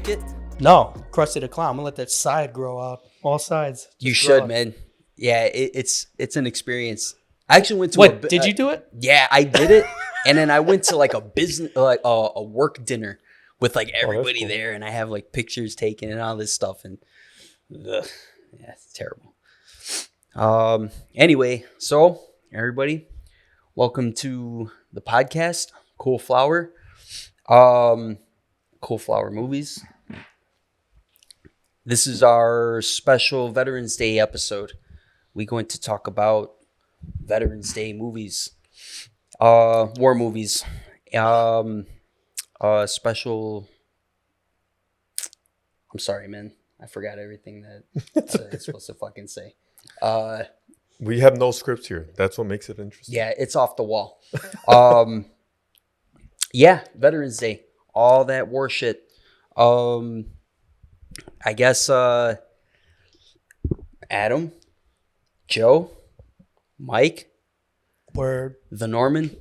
pick it? No, crusty the clown. I'm gonna let that side grow out, all sides. You should, man. Yeah, it's an experience. I actually went to What? Did you do it? Yeah, I did it, and then I went to like a business, like a work dinner with like everybody there, and I have like pictures taken and all this stuff, and yeah, it's terrible. Anyway, so everybody, welcome to the podcast, Cool Flower, Cool Flower Movies. This is our special Veterans Day episode. We're going to talk about Veterans Day movies, war movies, special. I'm sorry, man. I forgot everything that I was supposed to fucking say. We have no script here. That's what makes it interesting. Yeah, it's off the wall. Yeah, Veterans Day, all that war shit. I guess Adam, Joe, Mike, Word. the Norman.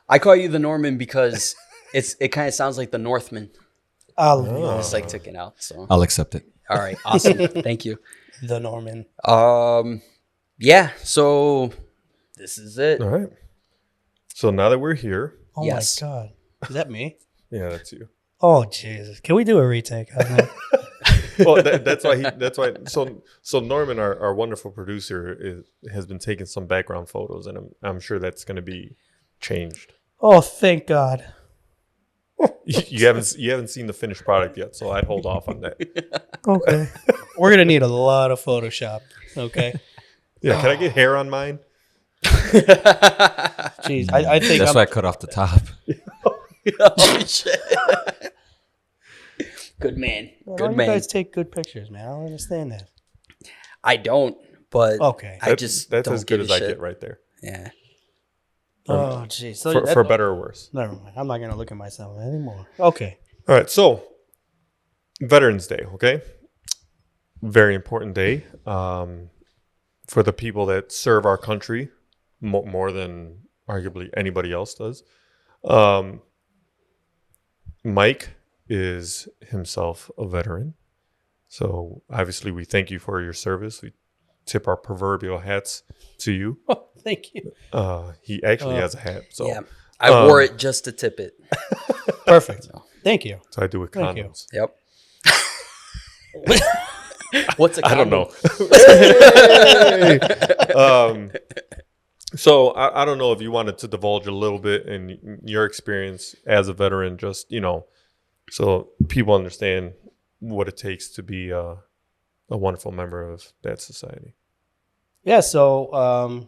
I call you the Norman because it kind of sounds like the Northman. Oh. It's like took it out. So I'll accept it. all right, awesome. Thank you. The Norman. Yeah. So this is it. All right. So now that we're here. Oh Yes. my God. Is that me? Yeah, that's you. Oh Jesus. Can we do a retake? Well, that's why. So Norman, our wonderful producer, has been taking some background photos, and I'm sure that's going to be changed. Oh, thank God. You haven't seen the finished product yet, so I'd hold off on that. Okay. We're gonna need a lot of Photoshop. Okay. Yeah, can I get hair on mine? Jeez, I think That's why I cut off the top. Oh shit. Good man. Why Good don't man. you guys take good pictures, man? I don't understand that. I don't, but Okay. That's don't as good give as a I shit. get right there. Yeah. Oh, jeez. So For better or worse. never mind. I'm not gonna look at myself anymore. Okay. All right, so Veterans Day, okay? Very important day for the people that serve our country more than arguably anybody else does. Mike is himself a veteran. So obviously we thank you for your service. We tip our proverbial hats to you. Oh, thank you. He actually has a hat. So, Yeah. I wore it just to tip it. Perfect. Thank you. so I do with Thank you. condoms. Yep. What's a I don't condom? know. So I don't know if you wanted to divulge a little bit in your experience as a veteran, just, so people understand what it takes to be a wonderful member of that society. Yeah. So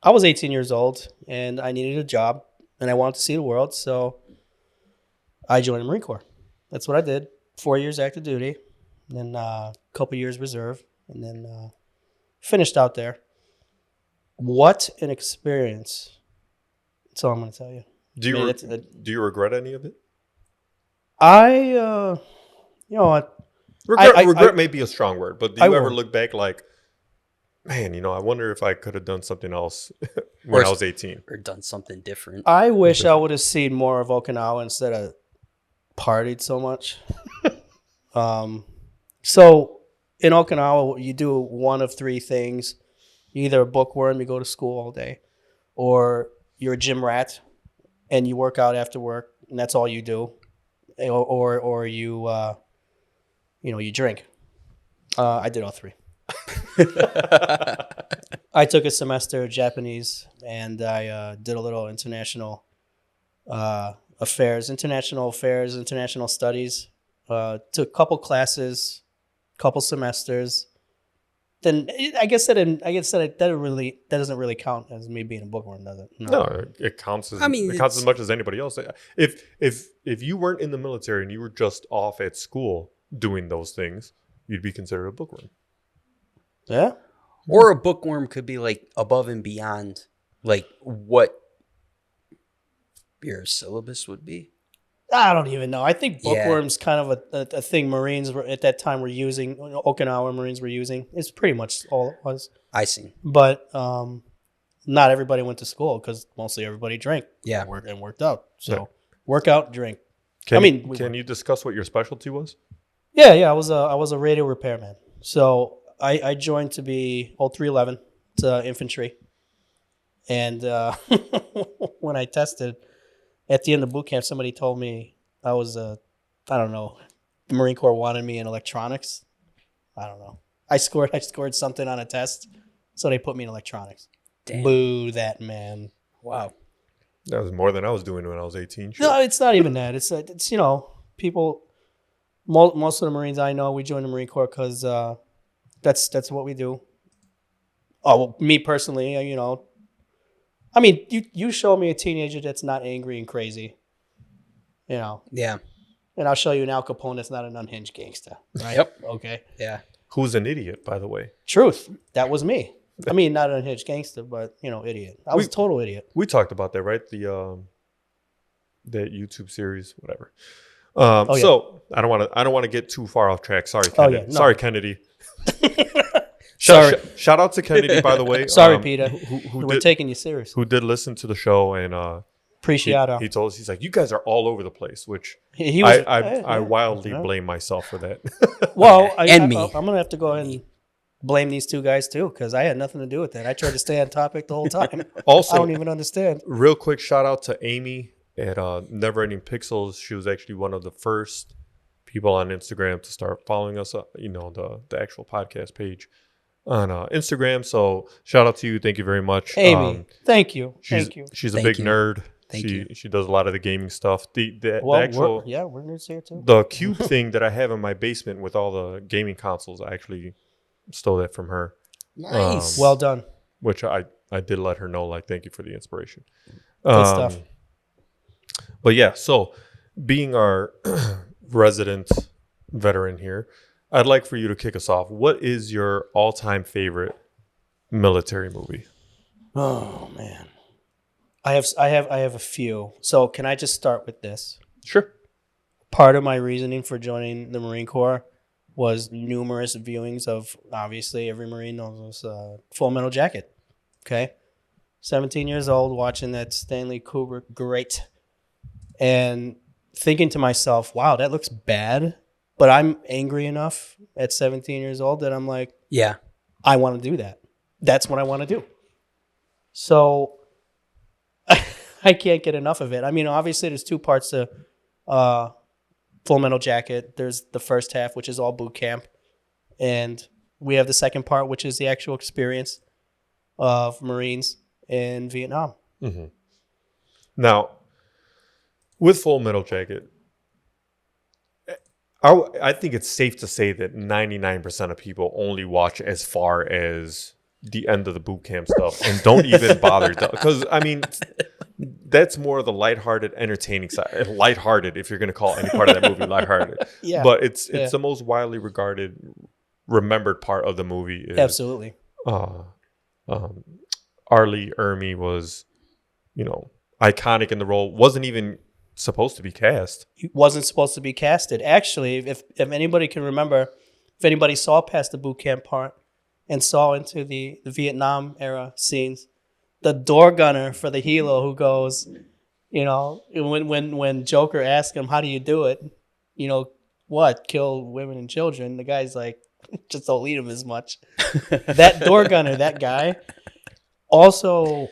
I was 18 years old and I needed a job and I wanted to see the world, so I joined the Marine Corps. That's what I did. 4 years active duty, then a couple years reserve, and then finished out there. What an experience! That's all I'm going to tell you. Do you Man, do you regret any of it? Regret may be a strong word, but do I you ever won't. look back like, man, I wonder if I could have done something else when I was 18? Or done something different. I wish I would have seen more of Okinawa instead of partied so much. So in Okinawa, you do one of three things. You're either a bookworm, you go to school all day, or you're a gym rat and you work out after work, and that's all you do, or you you drink. I did all three. I took a semester of Japanese, and I did a little international affairs, international studies. Took a couple classes, couple semesters. Then I guess that doesn't really count as me being a bookworm, does it? No, it counts as it counts as much as anybody else. If you weren't in the military and you were just off at school doing those things, you'd be considered a bookworm. Yeah. Or a bookworm could be like above and beyond like what your syllabus would be. I don't even know. I think bookworm's kind of a thing Marines were at that time were using. Okinawa Marines were using. It's pretty much all it was. I see. But not everybody went to school because mostly everybody drank. Yeah. And worked out. So Yeah. work out, drink. Can you discuss what your specialty was? Yeah. I was a radio repairman. So I joined to be 0311. It's infantry. And when I tested at the end of boot camp, somebody told me I was I don't know, the Marine Corps wanted me in electronics. I don't know. I scored something on a test, so they put me in electronics. Damn. Boo that, man. Wow. That was more than I was doing when I was 18. Shit. No, it's not even that. It's people. Most of the Marines I know, we joined the Marine Corps because that's what we do. Oh, well, me personally, I mean, you show me a teenager that's not angry and crazy, Yeah. and I'll show you an Al Capone that's not an unhinged gangster. Right? Yep. Okay. Yeah. Who's an idiot, by the way? Truth. That was me. I mean, not an unhinged gangster, but idiot. I was a total idiot. We talked about that, right? The YouTube series, whatever. Yeah. So I don't want to get too far off track. Sorry, Kennedy. Yeah, no. Sorry, Kennedy. Sorry. Shout out to Kennedy, by the way. Sorry, Peter. Who We're did, taking you serious. who did listen to the show and Appreciate he told us, he's like, you guys are all over the place, which he was. I wildly blame myself for that. Well, me. I'm gonna have to go ahead and blame these two guys too, because I had nothing to do with that. I tried to stay on topic the whole time. Also, I don't even understand. real quick shout out to Amy at Never Ending Pixels. She was actually one of the first people on Instagram to start following us up, the actual podcast page on Instagram. So shout out to you. Thank you very much. Amy, thank you. She's a Thank big you. nerd. Thank you. She does a lot of the gaming stuff. The actual we're nerds here too. the cube thing that I have in my basement with all the gaming consoles, I actually stole that from her. Nice. Well done. Which I did let her know, like, thank you for the inspiration. Good stuff. But yeah, so being our resident veteran here, I'd like for you to kick us off. What is your all-time favorite military movie? Oh man, I have a few. So can I just start with this? Sure. Part of my reasoning for joining the Marine Corps was numerous viewings of, obviously every Marine knows Full Metal Jacket. Okay, 17 years old watching that Stanley Kubrick great, and thinking to myself, wow, that looks bad, but I'm angry enough at 17 years old that I'm like, Yeah. I want to do that. That's what I want to do. So I can't get enough of it. I mean, obviously there's two parts to Full Metal Jacket. There's the first half, which is all boot camp, and we have the second part, which is the actual experience of Marines in Vietnam. Mm-hmm. Now, with Full Metal Jacket, I think it's safe to say that 99% of people only watch as far as the end of the boot camp stuff and don't even bother. Because, I mean, that's more of the lighthearted, entertaining side. Lighthearted, if you're going to call any part of that movie lighthearted. Yeah. But it's the most widely regarded, remembered part of the movie. Is, Absolutely. R. Lee Ermey was, iconic in the role. Wasn't even supposed to be cast. He wasn't supposed to be casted. Actually, if anybody can remember, if anybody saw past the boot camp part and saw into the Vietnam era scenes, the door gunner for the helo who goes, when Joker asked him, how do you do it? What? Kill women and children. The guy's like, just don't lead them as much. That door gunner, that guy, also,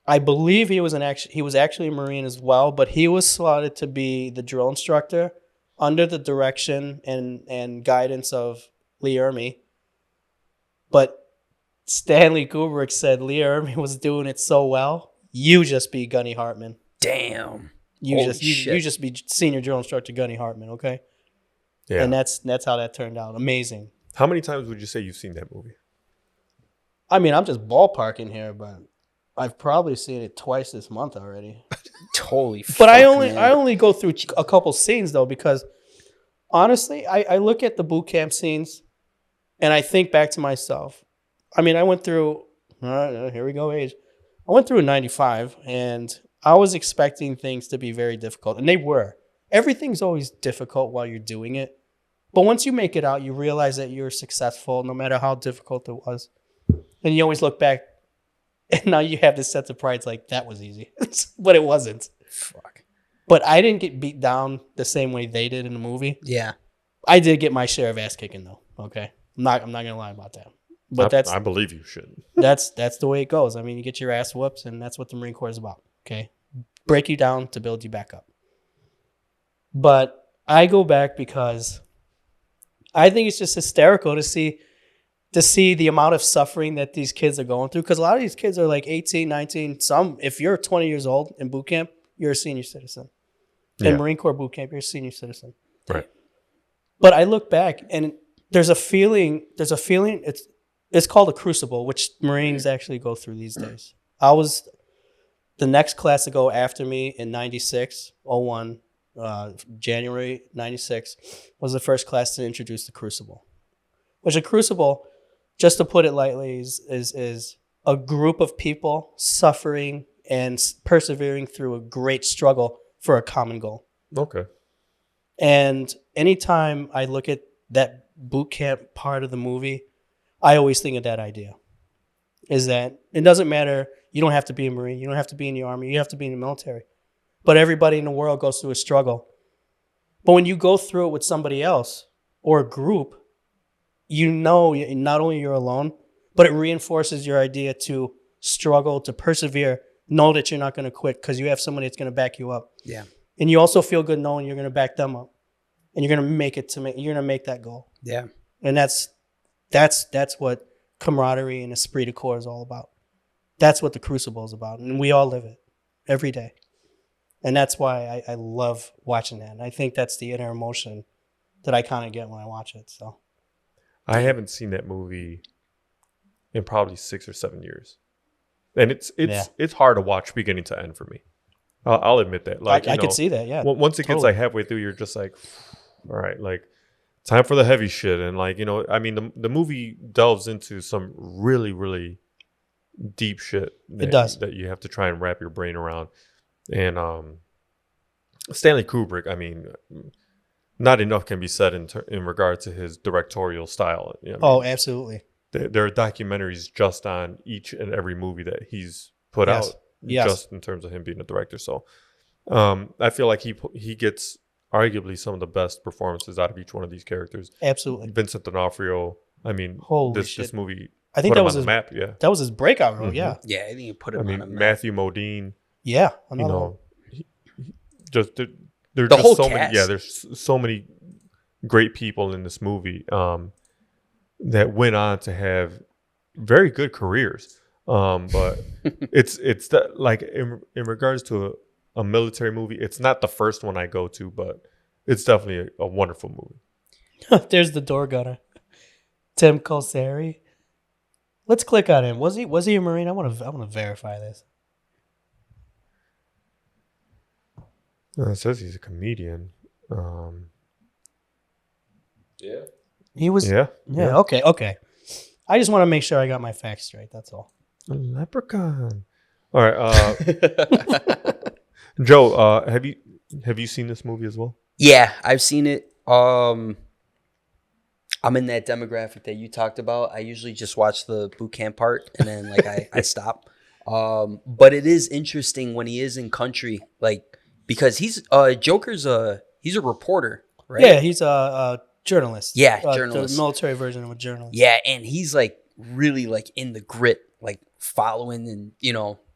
I believe he was actually a Marine as well, but he was slotted to be the drill instructor under the direction and guidance of Lee Ermey. But Stanley Kubrick said Lee Ermey was doing it so well, you just be Gunny Hartman. Damn. You just be senior drill instructor Gunny Hartman, okay? Yeah. And that's how that turned out. Amazing. How many times would you say you've seen that movie? I mean, I'm just ballparking here, but I've probably seen it twice this month already. Holy fuck, But I man. only go through a couple scenes though, because honestly, I look at the boot camp scenes and I think back to myself. I mean, I went through, here we go, age. I went through in 95 and I was expecting things to be very difficult, and they were. Everything's always difficult while you're doing it. But once you make it out, you realize that you're successful no matter how difficult it was. And you always look back, and now you have this sense of pride. It's like, that was easy. But it wasn't. Fuck. But I didn't get beat down the same way they did in the movie. Yeah. I did get my share of ass kicking though. Okay, I'm not gonna lie about that. But I believe you should. that's the way it goes. I mean, you get your ass whooped, and that's what the Marine Corps is about. Okay, break you down to build you back up. But I go back because I think it's just hysterical to see the amount of suffering that these kids are going through. Because a lot of these kids are like 18, 19. Some, if you're 20 years old in boot camp, you're a senior citizen. Yeah. In Marine Corps boot camp, you're a senior citizen. Right. But I look back and there's a feeling, it's called a crucible, which Marines actually go through these days. I was the next class to go after me in 96, 01, January 96, was the first class to introduce the crucible. Which a crucible, just to put it lightly, is a group of people suffering and persevering through a great struggle for a common goal. Okay. And anytime I look at that boot camp part of the movie, I always think of that idea. Is that it doesn't matter, you don't have to be a Marine, you don't have to be in the Army, you have to be in the military. But everybody in the world goes through a struggle. But when you go through it with somebody else or a group, you know not only you're alone, but it reinforces your idea to struggle, to persevere, know that you're not going to quit because you have somebody that's going to back you up. Yeah. And you also feel good knowing you're going to back them up. And you're going to you're going to make that goal. Yeah. And that's what camaraderie and esprit de corps is all about. That's what the Crucible is about. And we all live it every day. And that's why I love watching that. And I think that's the inner emotion that I kind of get when I watch it. So I haven't seen that movie in probably 6 or 7 years. And it's hard to watch beginning to end for me. I'll admit that. Like I could see that, yeah. Once it gets like halfway through, you're just like, all right, like time for the heavy shit. And like, I mean, the movie delves into some really, really deep shit. It does. That you have to try and wrap your brain around. And Stanley Kubrick, I mean, not enough can be said in regard to his directorial style. Absolutely. There are documentaries just on each and every movie that he's put out, just in terms of him being a director. So I feel like he gets arguably some of the best performances out of each one of these characters. Absolutely. Vincent D'Onofrio. I mean, this movie. I think put that him was on his the map. Yeah, that was his breakout role. Mm-hmm. Yeah. Yeah, I think you put him on a map. Matthew Modine. Yeah, Just there's The just whole so cast. many. Yeah, there's so many great people in this movie that went on to have very good careers. But it's that, like in regards to a military movie, it's not the first one I go to, but it's definitely a wonderful movie. There's the door gunner, Tim Colsari. Let's click on him. Was he a Marine? I want to verify this. It says he's a comedian. Yeah. He was. Yeah. Okay. I just want to make sure I got my facts straight. That's all. A leprechaun. All right. Joe, have you seen this movie as well? Yeah, I've seen it. I'm in that demographic that you talked about. I usually just watch the boot camp part and then I stop. But it is interesting when he is in country, like, because he's Joker's he's a reporter, right? Yeah, he's a journalist. Yeah, journalist. The military version of a journalist. Yeah, and he's like really like in the grit, like following and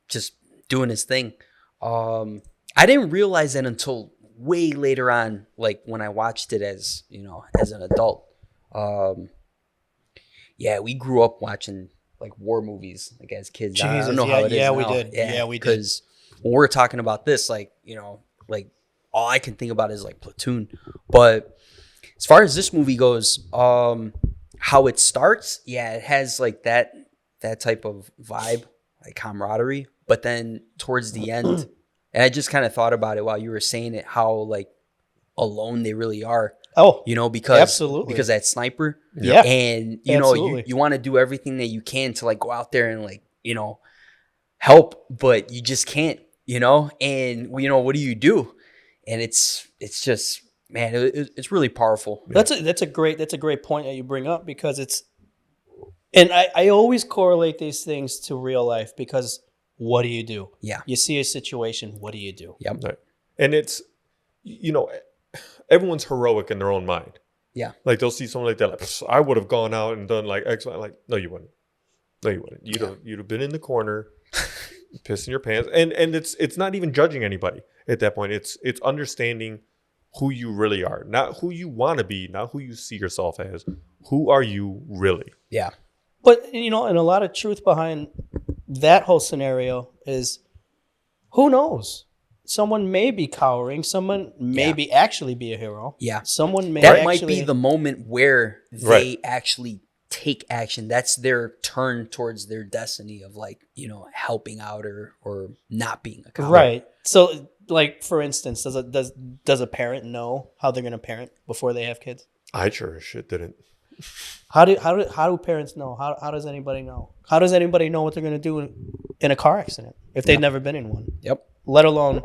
just doing his thing. I didn't realize that until way later on, like when I watched it as an adult. Yeah, we grew up watching like war movies like as kids. I don't know how it is now. We did. Yeah, we did. Because when we're talking about this, like like all I can think about is like Platoon. But as far as this movie goes, how it starts, yeah, it has like that type of vibe, like camaraderie. But then towards the end, and I just kind of thought about it while you were saying it, how like alone they really are. Oh, because absolutely. Because that sniper, yeah, and you want to do everything that you can to like go out there and like help, but you just can't, and what do you do? And it's just, man, it's really powerful. That's a great point that you bring up, because and I always correlate these things to real life, because what do you do? Yeah, you see a situation, what do you do? Yep. Right. And it's, you know, everyone's heroic in their own mind. Yeah. Like they'll see someone like that, like, I would have gone out and done like X, Y. Like, no, you wouldn't. No, you wouldn't. You'd have been in the corner, pissing your pants. And it's not even judging anybody at that point. It's understanding who you really are, not who you want to be, not who you see yourself as. Who are you really? Yeah. But, you know, and a lot of truth behind that whole scenario is, who knows? Someone may be cowering. Someone may be actually be a hero. Yeah. Someone may That might be the moment where they actually take action. That's their turn towards their destiny of, like, you know, helping out or not being a coward. Right. So, like, for instance, does a parent know how they're going to parent before they have kids? I sure as shit didn't. How do parents know? How does anybody know? How does anybody know what they're going to do in a car accident if they've never been in one? Yep. Let alone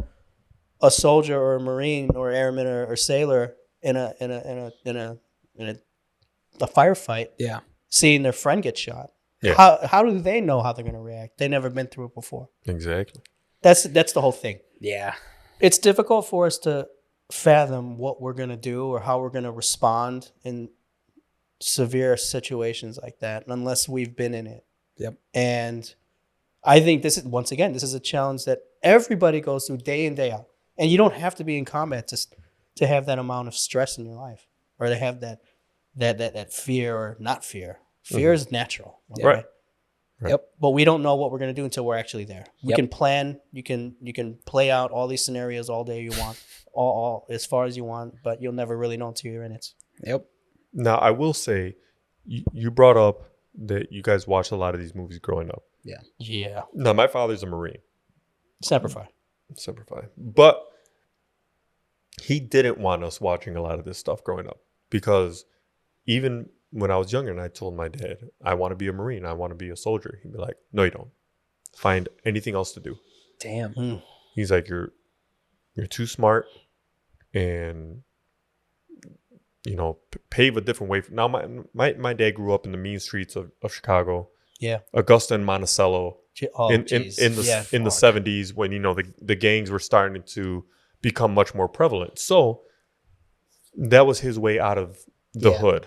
a soldier or a Marine or airman or sailor in a firefight. Yeah. Seeing their friend get shot. Yeah. How do they know how they're going to react? They've never been through it before. Exactly. That's the whole thing. Yeah. It's difficult for us to fathom what we're going to do or how we're going to respond in severe situations like that unless we've been in it. Yep. And I think this is a challenge that everybody goes through day in, day out. And you don't have to be in combat to have that amount of stress in your life or to have that fear or not fear. Fear is natural. Okay? Right. Yep. But we don't know what we're going to do until we're actually there. We Yep. can plan. You can play out all these scenarios all day you want, all as far as you want, but you'll never really know until you're in it. Yep. Now, I will say, you brought up that you guys watched a lot of these movies growing up. Yeah. Yeah. Now, my father's a Marine. Semper Fi. Semper Fi. But he didn't want us watching a lot of this stuff growing up because even when I was younger and I told my dad, I want to be a Marine, I want to be a soldier, he'd be like, no, you don't. Find anything else to do. Damn. He's like, you're too smart and, you know, pave a different way. Now, my dad grew up in the mean streets of Chicago. Yeah. Augusta and Monticello. Oh, in the 70s when, you know, the gangs were starting to become much more prevalent. So that was his way out of the hood.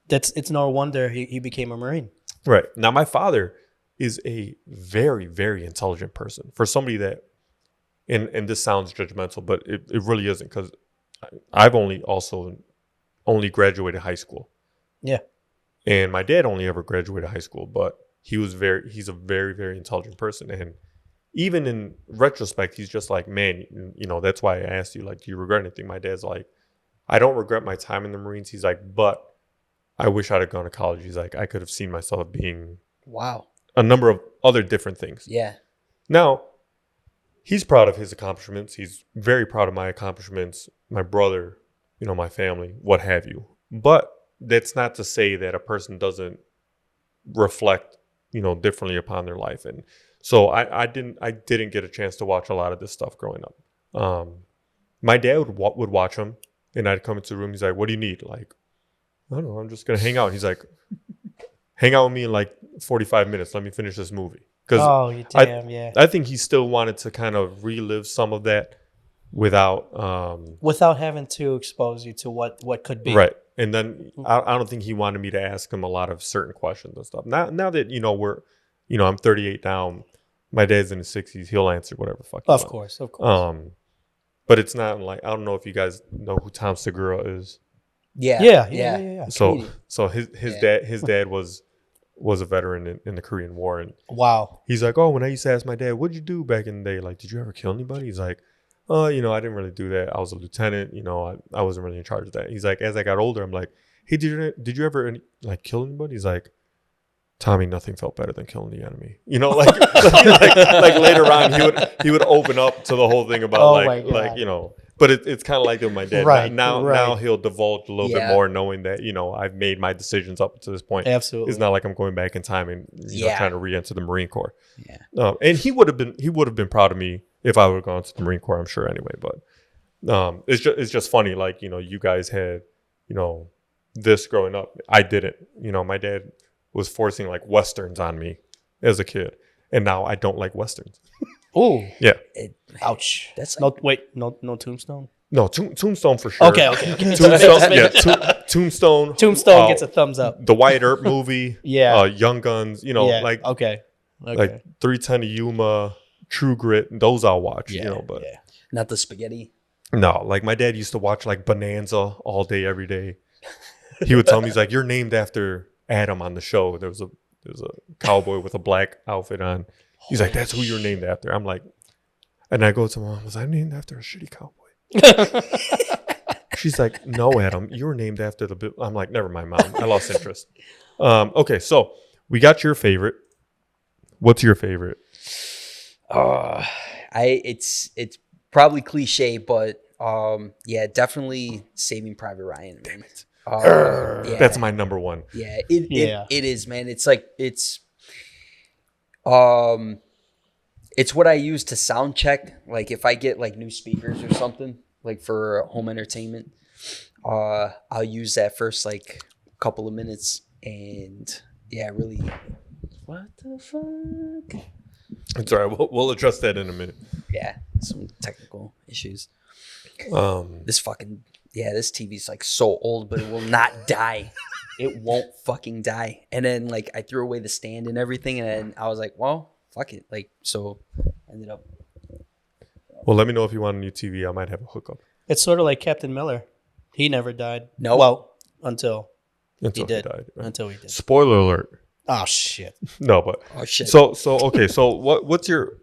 It's no wonder he became a Marine. Right. Now, my father is a very, very intelligent person. For somebody that, and this sounds judgmental, but it really isn't, because I've only graduated high school. Yeah. And my dad only ever graduated high school, but he's a very, very intelligent person. And even in retrospect, he's just like, man, you know, that's why I asked you, like, do you regret anything? My dad's like, I don't regret my time in the Marines. He's like, but I wish I'd have gone to college. He's like, I could have seen myself being a number of other different things. Yeah. Now, he's proud of his accomplishments. He's very proud of my accomplishments, my brother, you know, my family, what have you. But that's not to say that a person doesn't reflect, you know, differently upon their life. And so I didn't get a chance to watch a lot of this stuff growing up. My dad would watch them, and I'd come into the room. He's like, what do you need? Like, I don't know, I'm just going to hang out. He's like, hang out with me in like 45 minutes. Let me finish this movie. Because I think he still wanted to kind of relive some of that without having to expose you to what could be. Right. And then I don't think he wanted me to ask him a lot of certain questions and stuff. Now that, you know, I'm 38 now. My dad's in his 60s. He'll answer whatever the fuck he wants. Of course. But it's not like, I don't know if you guys know who Tom Segura is. Yeah. So his dad was a veteran in the Korean War, and wow. He's like, oh, when I used to ask my dad, what'd you do back in the day? Like, did you ever kill anybody? He's like, you know, I didn't really do that. I was a lieutenant. You know, I wasn't really in charge of that. He's like, as I got older, I'm like, hey, did you ever like kill anybody? He's like, Tommy, nothing felt better than killing the enemy. You know, like later on, he would open up to the whole thing about like you know. But it's kind of like with my dad. Right. Now he'll divulge a little bit more, knowing that, you know, I've made my decisions up to this point. Absolutely. It's not like I'm going back in time and you know, trying to re-enter the Marine Corps. Yeah. And he would have been proud of me if I would have gone to the Marine Corps, I'm sure anyway. But it's just funny, like, you know, you guys had, you know, this growing up. I didn't. You know, my dad was forcing like Westerns on me as a kid, and now I don't like Westerns. Oh, Yeah. ouch. That's like, no Tombstone. No, Tombstone for sure. Okay. Tombstone, yeah, Tombstone. Tombstone gets a thumbs up. The Wyatt Earp movie. Yeah. Young Guns. You know, Yeah. like Okay. like 310 to Yuma, True Grit. Those I'll watch. Yeah, You know, but not the spaghetti. no, like my dad used to watch like Bonanza all day, every day. He would tell me, he's like, "You're named after Adam on the show." There was a cowboy with a black outfit on. He's like, "That's who you're named after." I'm like, and I go to Mom, "Was I named after a shitty cowboy?" She's like, "No, Adam, you were named after the." I'm like, "Never mind, Mom. I lost interest." Okay, so we got your favorite. What's your favorite? It's probably cliche, but yeah, definitely Saving Private Ryan. Man. Yeah. That's my number one. Yeah, it is, man. It's like it's what I use to sound check. Like if I get like new speakers or something, like for home entertainment, I'll use that first like couple of minutes, and yeah, really. What the fuck? It's all right. We'll address that in a minute. Yeah, some technical issues. This TV's like so old, but it will not die. It won't fucking die. And then like I threw away the stand and everything, and then I was like, well, fuck it. Like so, ended up. Well, let me know if you want a new TV. I might have a hookup. It's sort of like Captain Miller. He never died. No. Well, until He did. died. Right? Until he did. Spoiler alert. Oh shit. No, but Oh shit. so okay. So what's your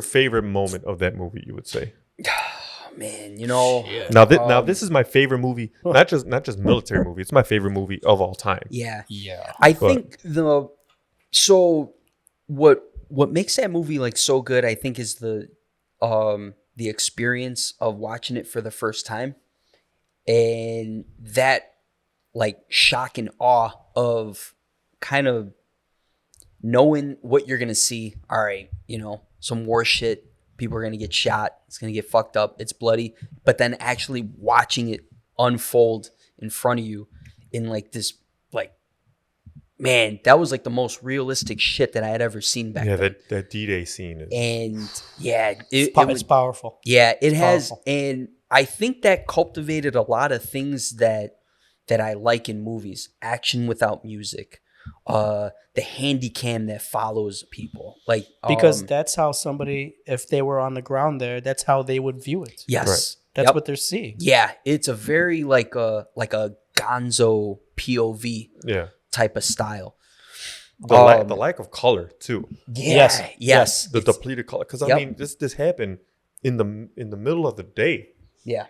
favorite moment of that movie? You would say. Man, you know. Now this is my favorite movie. Not just military movie. It's my favorite movie of all time. Yeah. Yeah. I think what makes that movie like so good, I think, is the experience of watching it for the first time, and that like shock and awe of kind of knowing what you're gonna see. All right, you know, some war shit. People are gonna get shot. It's gonna get fucked up. It's bloody. But then actually watching it unfold in front of you in like this, like, man, that was like the most realistic shit that I had ever seen back then. Yeah, that D-Day scene is. And yeah, It's powerful. Yeah, it It's has, powerful. and I think that cultivated a lot of things that I like in movies. Action without music, the handy cam that follows people, like Because that's how somebody, if they were on the ground there, that's how they would view it. yes, Right. That's Yep. what they're seeing. Yeah, it's a very like a Gonzo POV Yeah. type of style. The lack of color too. Yeah, yes, The depleted color. Because I Yep. mean, this happened in the middle of the day. yeah,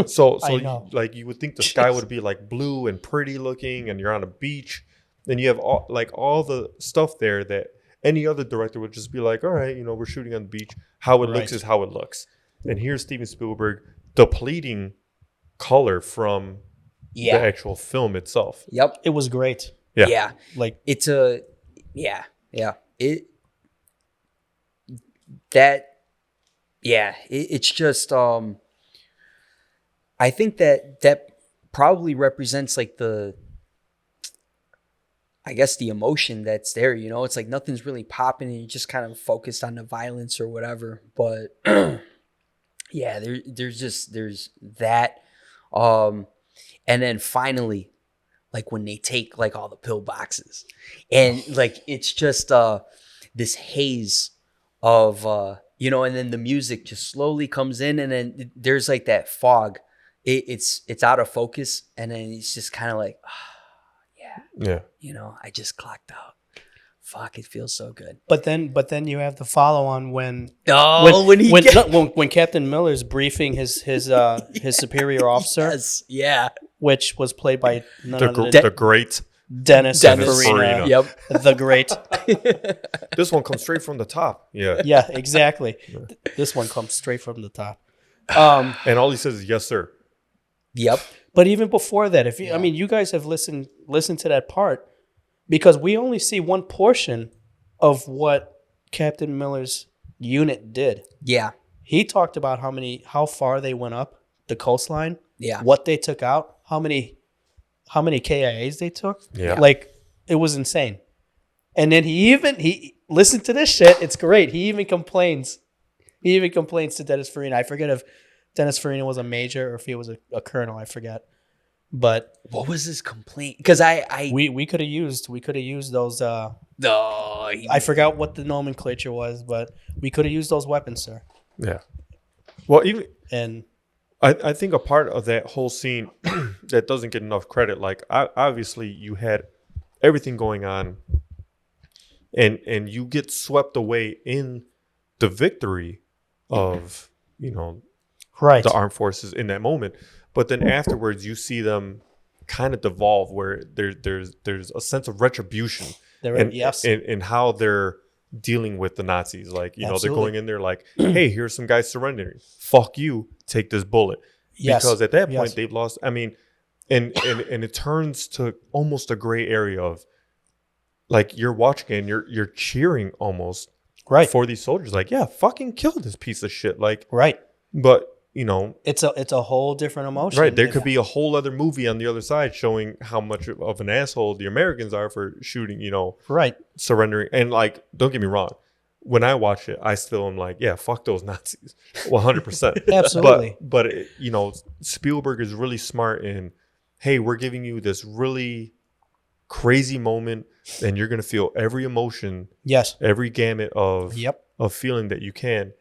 So I know. you would think the sky would be like blue and pretty looking, and you're on a beach, and you have all the stuff there that any other director would just be like, all right, you know, we're shooting on the beach. How it looks Right. is how it looks. And here's Steven Spielberg depleting color from the yeah, actual film itself. yep, It was great. Yeah. yeah. Like, It's it's just I think that probably represents like the emotion that's there, you know. It's like nothing's really popping and you're just kind of focused on the violence or whatever, but yeah, there's that and then finally, like when they take like all the pill boxes and like it's just this haze of you know, and then the music just slowly comes in, and then there's like that fog. It's out of focus, and then it's just kind of like Yeah. you know, I just clocked out. Fuck, it feels so good. but then you have the follow on when when Captain Miller's briefing his superior officer, yes, yeah, which was played by none The, other gr- than the great. Dennis Farina. Farina, yep. the great. This one comes straight from the top. Yeah. Yeah, exactly. This one comes straight from the top. And all he says is, yes, sir. Yep. But even before that, if you, I mean, you guys have listened to that part, because we only see one portion of what Captain Miller's unit did. Yeah. He talked about how far they went up the coastline, Yeah. what they took out, how many KIAs they took. Yeah. Like, it was insane. And then he listen to this shit. It's great. He even complains. To Dennis Farina. I forget if Dennis Farina was a major or if he was a colonel. I forget. But what was his complaint? Because we could have used those. No, I forgot what the nomenclature was, but we could have used those weapons, sir. Yeah. Well, even And I think a part of that whole scene that doesn't get enough credit, like obviously you had everything going on, and you get swept away in the victory of right, the armed forces in that moment, but then afterwards you see them kind of devolve where there's a sense of retribution and how they're dealing with the Nazis. Like, they're going in there like, hey, here's some guys surrendering. Fuck you. Take this bullet. Yes. Because at that point they've lost. I mean, and it turns to almost a gray area of like you're watching and you're cheering almost for these soldiers. Like, yeah, fucking kill this piece of shit. Like, right. But it's a whole different emotion. Right. There could be a whole other movie on the other side showing how much of an asshole the Americans are for shooting, right, surrendering. And like, don't get me wrong. When I watch it, I still am like, yeah, fuck those Nazis. 100%. Absolutely. But Spielberg is really smart in, hey, we're giving you this really crazy moment and you're going to feel every emotion. Yes. Every gamut of feeling that you can.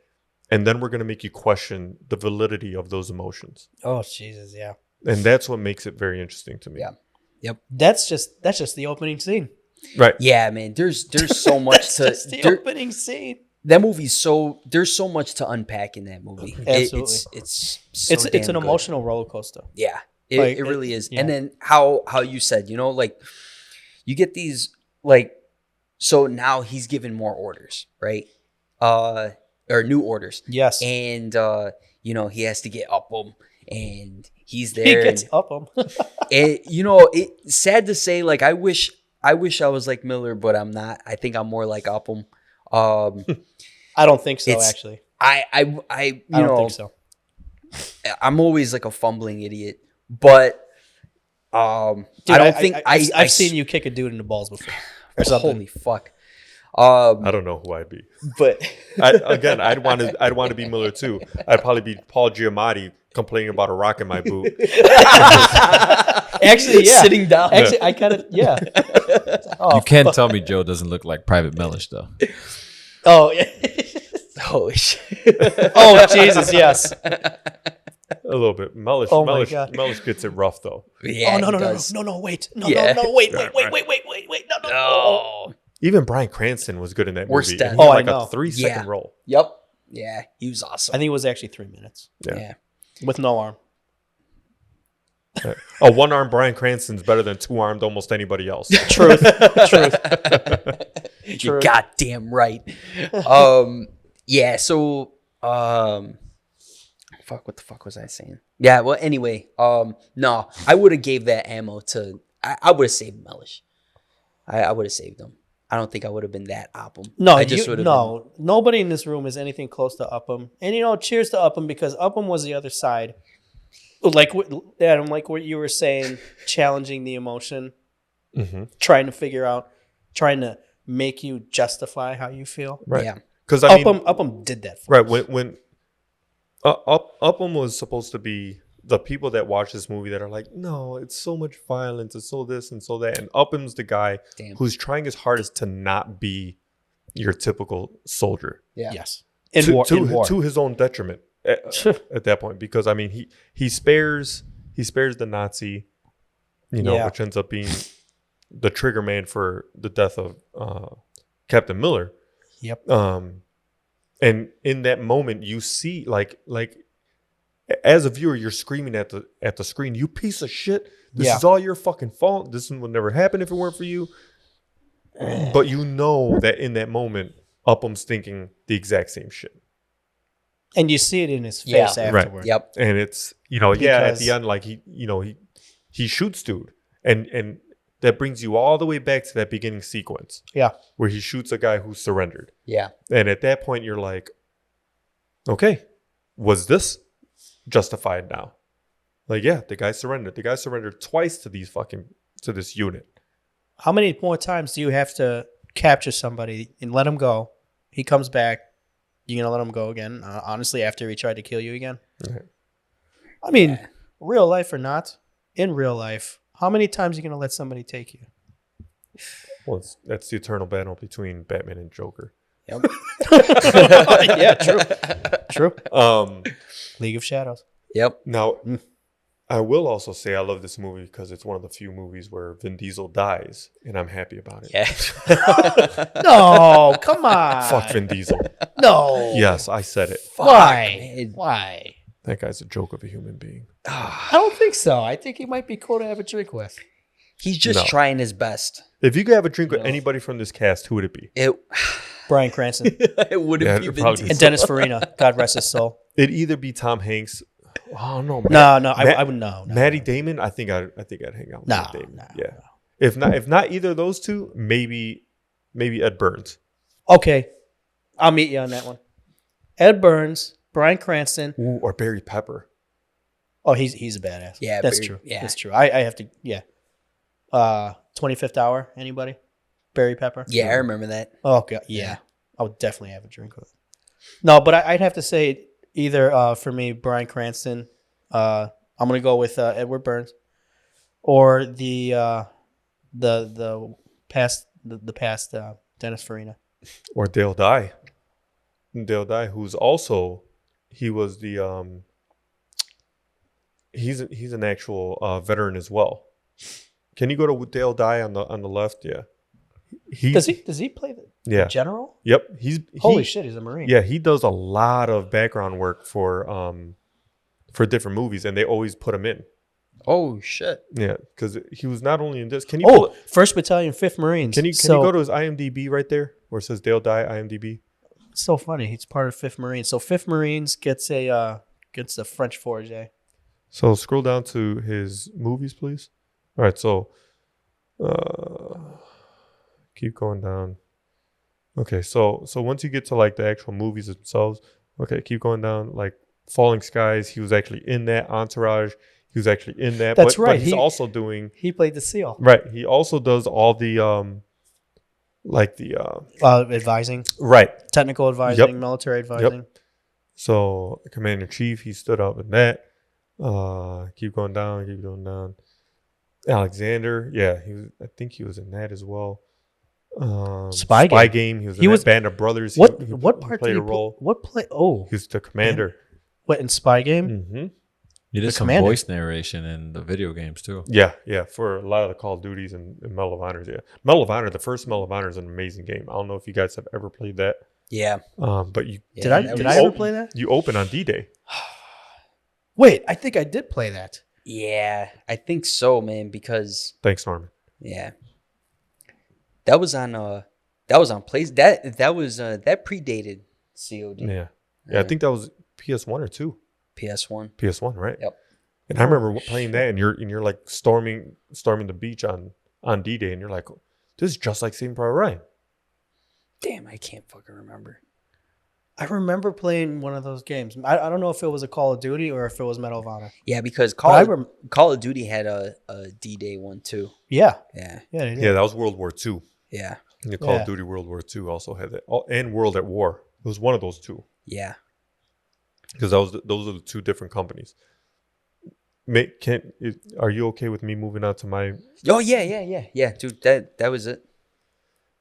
And then we're going to make you question the validity of those emotions. Oh, Jesus, yeah. And that's what makes it very interesting to me. Yeah. Yep. That's just the opening scene. Right. Yeah, man. There's so much to just the opening scene. That movie's there's so much to unpack in that movie. Absolutely. It's an emotional roller coaster. Yeah. It really is. Yeah. And then how you said, like you get these like, so now he's given more orders, right? Or new orders. Yes. And he has to get up them and he's there. He gets up them. And it's sad to say, like I wish I was like Miller, but I'm not. I think I'm more like Upham. I don't think so, actually. I don't think so. I'm always like a fumbling idiot, but dude, I don't think I've seen you kick a dude in the balls before or something. Holy fuck. I don't know who I'd be, but I'd want to be Miller too. I'd probably be Paul Giamatti complaining about a rock in my boot. Actually, yeah. Sitting down. Actually, I kind of, yeah. Oh, you can't tell me Joe doesn't look like Private Mellish, though. Oh, yeah. Holy shit. Oh, Jesus, yes. A little bit. Mellish gets it rough, though. Yeah. Oh, no, wait. Wait. No. Even Bryan Cranston was good in that Worst movie. death. Oh, like a 3-second role. Yep. Yeah, he was awesome. I think it was actually 3 minutes. Yeah. With no arm. A one-armed Bryan Cranston's better than two-armed almost anybody else. Truth. You're goddamn right. Yeah, so fuck, what the fuck was I saying? Yeah, well, anyway, no, I would have gave that ammo to I would have saved Mellish. I would have saved him. I don't think I would have been that Upham. No, nobody in this room is anything close to Upham. And cheers to Upham because Upham was the other side. Like Adam, like what you were saying, challenging the emotion, trying to make you justify how you feel. Right. Yeah. Because Upham did that. Right. When Upham was supposed to be the people that watch this movie that are like, no, it's so much violence, it's so this and so that, and Upham's the guy who's trying his hardest to not be your typical soldier. Yeah. Yes. To his own detriment at that point, because I mean he spares the Nazi, which ends up being the trigger man for the death of Captain Miller. Yep. And in that moment, you see like as a viewer, you're screaming at the screen, "You piece of shit! This is all your fucking fault. This would never happen if it weren't for you." But you know that in that moment, Upham's thinking the exact same shit, and you see it in his face afterward. Right. Yep. And it's at the end, like he shoots dude, and that brings you all the way back to that beginning sequence. Yeah. Where he shoots a guy who surrendered. Yeah. And at that point, you're like, okay, was this justified now? Like, yeah, the guy surrendered. The guy surrendered twice to this unit. How many more times do you have to capture somebody and let him go, he comes back, you gonna let him go again? Honestly, after he tried to kill you again? Right. I mean, real life or not, in real life, how many times are you gonna let somebody take you? Well, that's the eternal battle between Batman and Joker. Yep. Yeah, true. League of Shadows. Yep. Now, I will also say I love this movie because it's one of the few movies where Vin Diesel dies, and I'm happy about it. Yeah. No, come on. Fuck Vin Diesel. No. Yes, I said it. Why? man. Why? That guy's a joke of a human being. I don't think so. I think he might be cool to have a drink with. He's just No. trying his best. If you could have a drink with anybody from this cast, who would it be? It Brian Cranston it wouldn't Yeah, be it'd Vin probably be Diesel. and Dennis Farina. God rest his soul. It'd either be Tom Hanks. Oh no, No, I would no. Matty Damon. I think I'd hang out with No, Matt Damon. no, Yeah. If not either of those two, maybe Ed Burns. Okay, I'll meet you on that one. Ed Burns, Brian Cranston. Ooh, or Barry Pepper. Oh, he's a badass. Yeah, that's Barry- true. yeah. That's true. I have to. Yeah. 25th Hour. Anybody? Barry Pepper. Yeah, I remember that. Oh god. Yeah. I would definitely have a drink with. No, but I'd have to say either for me, Brian Cranston. I'm gonna go with Edward Burns, or the past Dennis Farina. Or Dale Dye. Dale Dye, who's also he was the he's an actual veteran as well. Can you go to Dale Dye on the left? Yeah. Does he play the Yeah. general? Yep. Holy shit, he's a Marine. Yeah, he does a lot of background work for different movies, and they always put him in. Oh shit. Yeah, because he was not only in this. Can you pull it- 1st Battalion, 5th Marines. can you go to his IMDb right there where it says Dale Dye IMDb? It's so funny. He's part of 5th Marines. So 5th Marines gets a French Forge. So scroll down to his movies, please. All right, so keep going down. Okay, so once you get to like the actual movies themselves, okay, keep going down. Like Falling Skies, he was actually in that. Entourage, he was actually in that. That's but right. He's also doing He played the SEAL. right. He also does all the Advising, right. technical advising, military advising. So Commander in Chief, he stood up in that. Keep going down. Alexander, yeah, I think he was in that as well. Spy Game. He was in that Band of Brothers. What He part played did he a role? What play? Oh, He was the commander. what in Spy Game? Mm-hmm. You did some commander. voice narration in the video games too. Yeah, for a lot of the Call of Duties and Medal of Honors. Yeah, Medal of Honor. The first Medal of Honor is an amazing game. I don't know if you guys have ever played that. Yeah. But you Yeah, Did I that did was- I ever play that? you open on D-Day. Wait, I think I did play that. Yeah, I think so, man. Because Thanks, Norman. yeah, that was on place that predated COD. Yeah. I think that was PS1 or 2. PS1. PS1, right? Yep. And I remember playing that, and you're like storming the beach on D-Day, and you're like, this is just like Saving Private Ryan. Damn, I can't fucking remember. I remember playing one of those games. I don't know if it was a Call of Duty or if it was Medal of Honor. Yeah, because But I Call of Duty had a D-Day one too. Yeah, Yeah, yeah, they did. Yeah, that was World War II. yeah, And the Call Yeah. of Duty World War II also had that, and World at War. It was one of those two, yeah. because those are the two different companies. Are you okay with me moving on to my? Oh yeah, dude. That was it.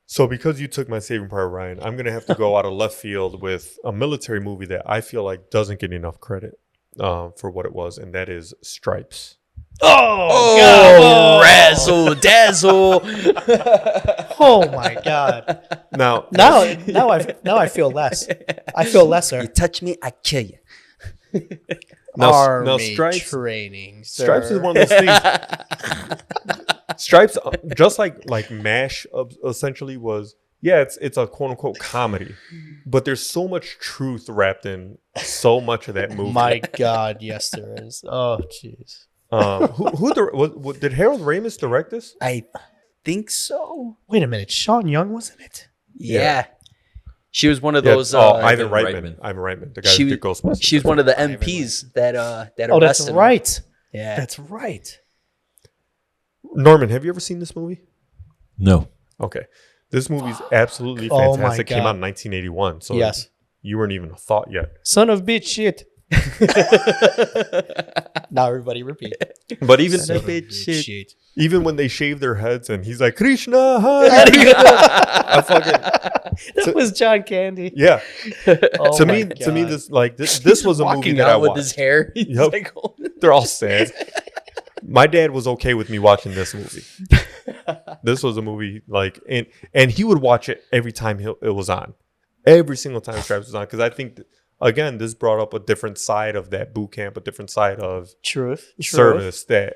So because you took my Saving Private Ryan, I'm gonna have to go out of left field with a military movie that I feel like doesn't get enough credit for what it was, and that is Stripes. Oh, razzle dazzle. Oh my god! Now Now I feel less. I feel lesser. You touch me, I kill you. now Army Stripes. training. Sir. Stripes is one of those things. Stripes, just like MASH, essentially was, it's a quote unquote comedy, but there's so much truth wrapped in so much of that movie. My god, yes there is. Oh jeez. Did Harold Ramis direct this? I think so. Wait a minute, Sean Young was in it. Yeah. She was one of Yeah, those. Ivan Reitman. Reitman, the guy who did Ghostbusters. She was one of the MPs that Oh, that's arrested him. right. Yeah. That's right. Norman, have you ever seen this movie? No. Okay. This movie's absolutely Oh my fantastic. Came God. out in 1981, so Yes. you weren't even a thought yet. Son of bitch shit. Now everybody repeat. But even Son of bitch shit. even when they shave their heads and he's like Krishna, Hare Krishna, I fucking That was John Candy. yeah. Oh to my me, God. this was a movie Walking that I out with watched. his hair. He's Yep. like, oh. They're all sad. My dad was okay with me watching this movie. This was a movie and he would watch it every time it was on. Every single time Stripes was on, because I think again this brought up a different side of that boot camp, a different side of Truth. service that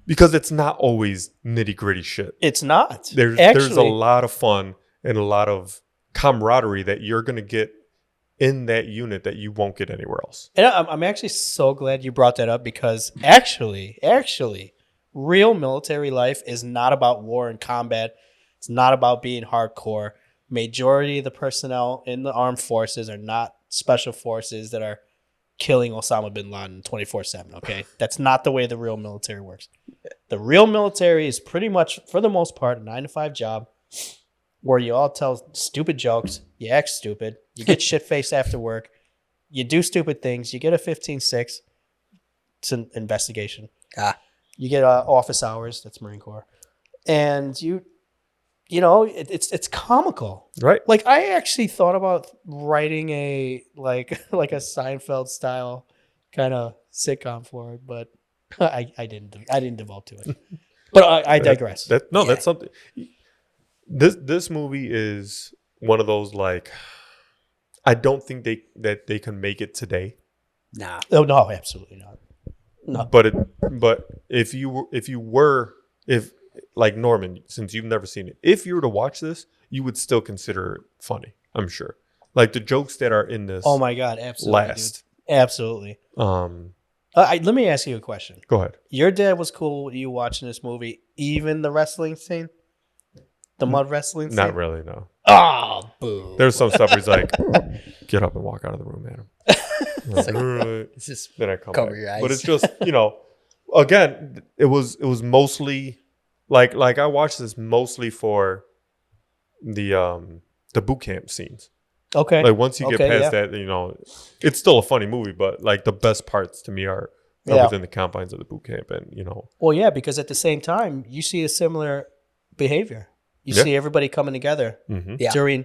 because it's not always nitty gritty shit. It's not. There's a lot of fun and a lot of camaraderie that you're gonna get in that unit that you won't get anywhere else. And I'm actually so glad you brought that up, because actually, real military life is not about war and combat. It's not about being hardcore. Majority of the personnel in the armed forces are not special forces that are killing Osama bin Laden 24/7. Okay, that's not the way the real military works. The real military is pretty much, for the most part, a 9-to-5 job where you all tell stupid jokes, you act stupid, you get shit faced after work, you do stupid things, you get a 15-6. It's an investigation. You get office hours. That's Marine Corps, and it's comical, Right. Like, I actually thought about writing a like a Seinfeld style kind of sitcom for it, but I didn't devote to it. But I digress. That's something. This movie is one of those, like, I don't think they can make it today. Nah. Oh no, absolutely not. No. But if like Norman, since you've never seen it, if you were to watch this, you would still consider it funny, I'm sure. Like the jokes that are in this. Oh my God, absolutely. Last. Dude. Absolutely. Let me ask you a question. Go ahead. Your dad was cool with you watching this movie, even the wrestling scene? The mud wrestling scene? Not really, no. Oh, boo. There's some stuff where he's like, get up and walk out of the room, Adam. It's like, it's just Then I come cover back. your eyes. But it's just, again, it was mostly like I watched this mostly for the boot camp scenes. Okay. Like once you get past that, it's still a funny movie, but like the best parts to me are within the confines of the boot camp, and Well, yeah, because at the same time, you see a similar behavior. You see everybody coming together during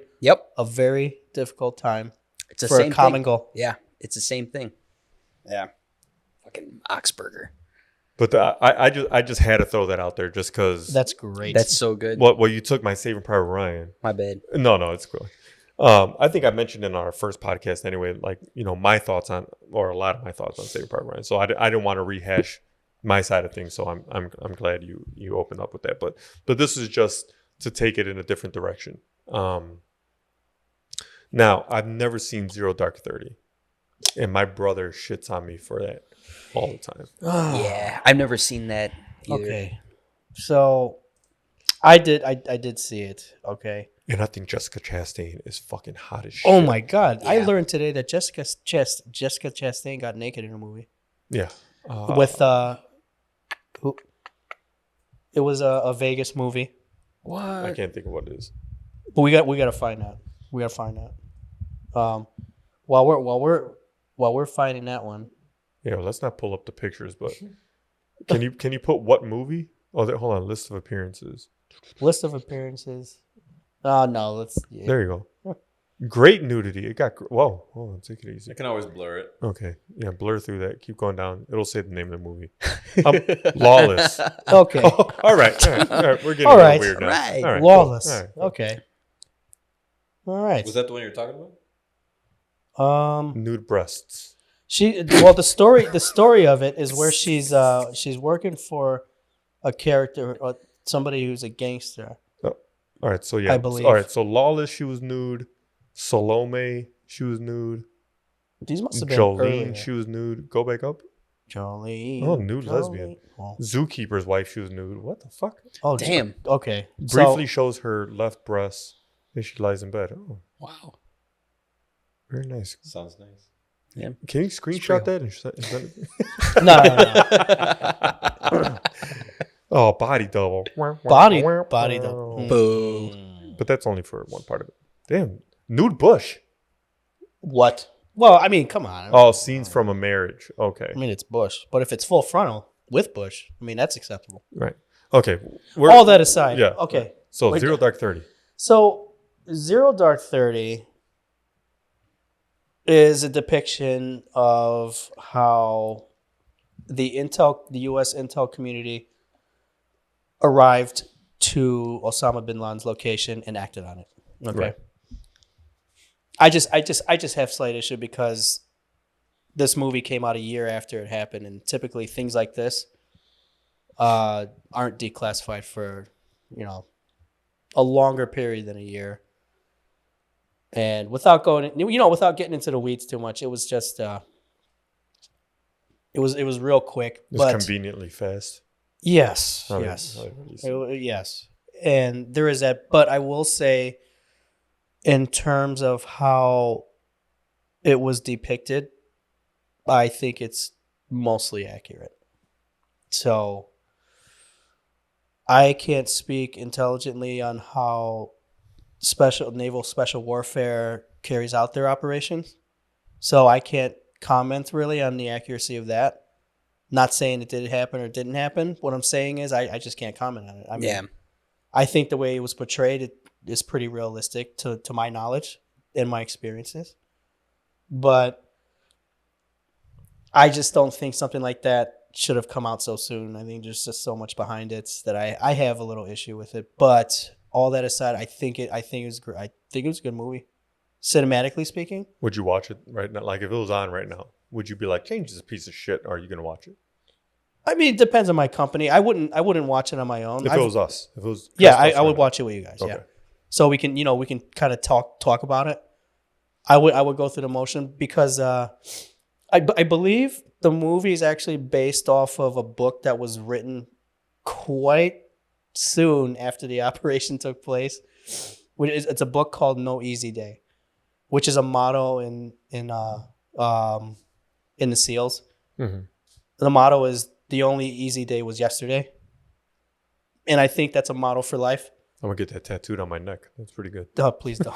a very difficult time. It's the for same a common thing. goal. Yeah, it's the same thing. Yeah, fucking Oxburger. But I just had to throw that out there just because That's great. That's so good. well, you took my Saving Private Ryan. My bad. No, it's cool. I think I mentioned in our first podcast anyway, like, my thoughts on, or a lot of my thoughts on Saving Private Ryan. So I didn't want to rehash my side of things. So I'm glad you opened up with that. But this is just to take it in a different direction. Now, I've never seen Zero Dark 30, and my brother shits on me for that all the time. Yeah, I've never seen that either. Okay. So I did see it. Okay. And I think Jessica Chastain is fucking hot as shit. Oh my God. I Yeah. learned today that Jessica Chastain got naked in a movie. Yeah. With who? It was a Vegas movie. What? I can't think of what it is. But we got to find out. We got to find out. While we're finding that one. Yeah, well, let's not pull up the pictures, but can you put what movie? Oh, hold on, list of appearances. List of appearances. Oh no, let's. Yeah. There you go. Great nudity. It got whoa. Hold on, take it easy. I can always blur it. Okay, yeah, blur through that. Keep going down. It'll say the name of the movie. Lawless. Okay. All right. We're getting All a right. little weird now. Right. All right, Lawless. cool. All right, cool. Okay. All right. Was that the one you were talking about? Nude breasts. The story of it is where she's working for a character or somebody who's a gangster. All right, so yeah. I believe. All right, so Lawless, she was nude. Salome, she was nude. These must have been Jolene, earlier. she was nude. Go back up. Jolene. Oh, nude lesbian. Oh, Zookeeper's wife, she was nude. What the fuck? Damn. Okay. Briefly shows her left breast as she lies in bed. Oh, Wow. very nice. Sounds nice. Yeah. Can you screenshot that and send it? Oh, Body Double. Body Double. Boo. But that's only for one part of it. Damn. Nude Bush. What? Well, I mean, come on. Oh, scenes from a marriage. Okay. I mean, it's Bush. But if it's full frontal with Bush, I mean, that's acceptable. Right. Okay. All that aside. Yeah. Okay. So Wait, Zero Dark 30. So Zero Dark 30 is a depiction of how the U.S. intel community arrived to Osama bin Laden's location and acted on it. Okay. Right. I just have slight issue because this movie came out a year after it happened, and typically things like this aren't declassified for, a longer period than a year. And without getting into the weeds too much, it was just it was real quick, It's conveniently fast. Yes, Oh, yes, yeah. yes. And there is that, but I will say, in terms of how it was depicted, I think it's mostly accurate. So I can't speak intelligently on how naval special warfare carries out their operations. So I can't comment really on the accuracy of that. Not saying it did happen or didn't happen. What I'm saying is I just can't comment on it. I mean, I think the way it was portrayed, it is pretty realistic to my knowledge and my experiences. But I just don't think something like that should have come out so soon. I think there's just so much behind it that I have a little issue with it. But all that aside, I think it was great. I think it was a good movie, cinematically speaking. Would you watch it right now? Like if it was on right now, would you be like, Change is a piece of shit, or are you gonna watch it? I mean, it depends on my company. I wouldn't watch it on my own. If it was us, if it was I would watch it with you guys. Okay. Yeah, so we can kind of talk about it. I would go through the motion because I believe the movie is actually based off of a book that was written quite soon after the operation took place. It's a book called No Easy Day, which is a motto in the SEALs. Mm-hmm. The motto is the only easy day was yesterday, and I think that's a motto for life. I'm gonna get that tattooed on my neck. That's pretty good. Please don't.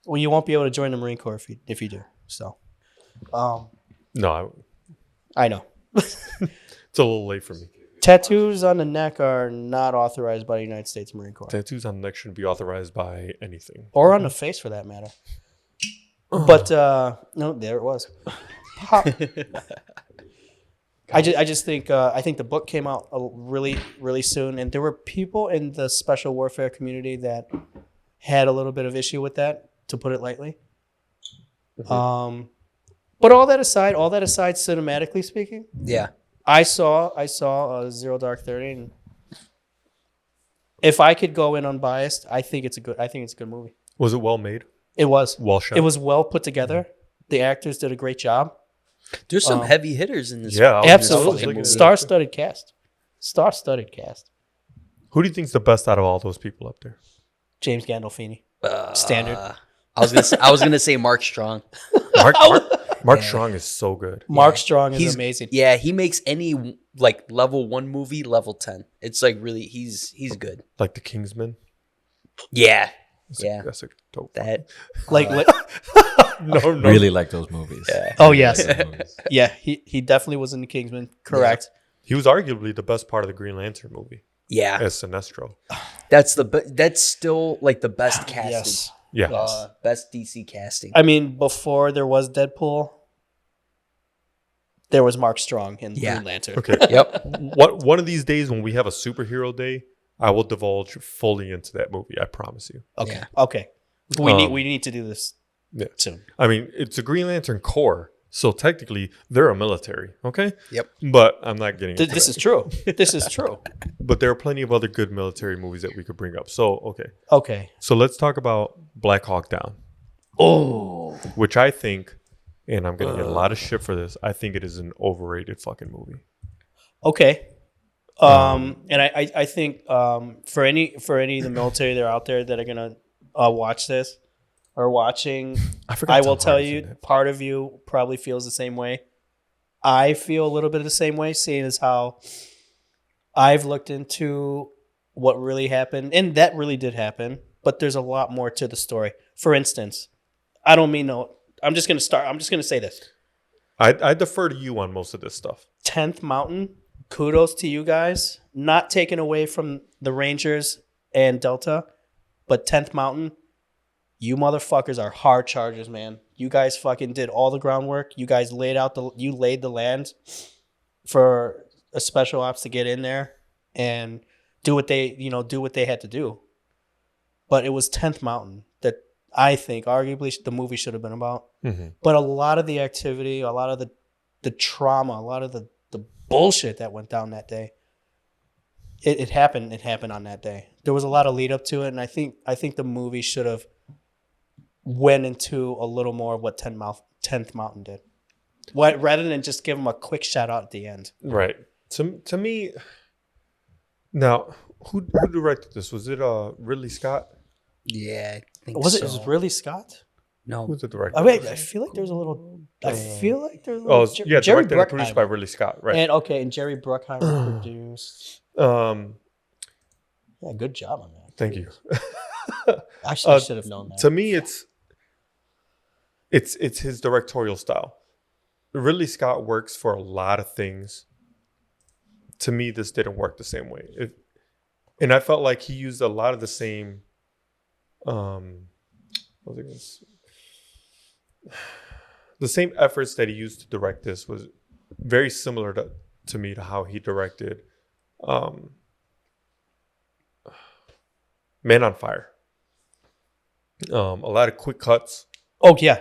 Well, you won't be able to join the Marine Corps if you do. So, No, I know. it's a little late for me. Tattoos on the neck are not authorized by the United States Marine Corps. Tattoos on the neck shouldn't be authorized by anything. Or on the face, for that matter. But, no, there it was. I just think I think the book came out really, really soon. And there were people in the special warfare community that had a little bit of issue with that, to put it lightly. Mm-hmm. But all that aside, cinematically speaking, Yeah. I saw Zero Dark 30, and if I could go in unbiased, I think it's a good movie. Was it well made? It was Well shot? It was well put together. The actors did a great job. There's some heavy hitters in this. Yeah, I was Absolutely, looking at it. star-studded cast. Star-studded cast. Who do you think's the best out of all those people up there? James Gandolfini, standard. I was gonna say Mark Strong. Mark Strong is so good. Mark Strong is amazing. Yeah, he makes any like level 1 movie level 10. It's like really he's good. Like the Kingsman. Yeah. That's a dope. That Like No. Really like those movies. Yeah. oh yes, Those movies. yeah. He definitely was in the Kingsman. Correct. He was arguably the best part of the Green Lantern movie yeah. as Sinestro. That's still like the best casting. Yes. Yeah. Best DC casting. I mean, before there was Deadpool, there was Mark Strong in Green Lantern. Okay. Yep. One of these days when we have a superhero day, I will divulge fully into that movie. I promise you. Okay. Yeah. Okay. We need to do this soon. I mean, it's a Green Lantern Corps, so technically they're a military. Okay. Yep. But I'm not getting. This is true. This is true. But there are plenty of other good military movies that we could bring up. So okay. Okay. So let's talk about Black Hawk Down. Oh. Which I think, and I'm gonna get a lot of shit for this, I think it is an overrated fucking movie. Okay. And I think for any of the military that are out there that are gonna watch this or watching, I will tell you, part of you probably feels the same way. I feel a little bit of the same way, seeing as how I've looked into what really happened, and that really did happen, but there's a lot more to the story. For instance, I don't mean no. I'm just going to say this. I defer to you on most of this stuff. 10th Mountain, kudos to you guys. Not taken away from the Rangers and Delta, but 10th Mountain, you motherfuckers are hard chargers, man. You guys fucking did all the groundwork. You guys laid the land for a special ops to get in there and do what they had to do. But it was 10th Mountain that I think arguably the movie should have been about. Mm-hmm. But a lot of the activity, a lot of the trauma, a lot of the bullshit that went down that day, it happened on that day. There was a lot of lead up to it, and I think the movie should have went into a little more of what 10th Mountain did. Rather than just give them a quick shout out at the end. Right. To me, now, who directed this? Was it Ridley Scott? Yeah, I think Was so. it Ridley Scott? No. Who's the director? I mean, I feel like there's a little. Oh, yeah, Jerry directed and produced by Bruckheimer. Ridley Scott, right? And Jerry Bruckheimer produced. Yeah, good job on that. Thank you. Actually, I should have known that. To me, it's his directorial style. Ridley Scott works for a lot of things. To me, this didn't work the same way. And I felt like he used a lot of the same. The same efforts that he used to direct this was very similar to me to how he directed Man on Fire. A lot of quick cuts. Oh yeah,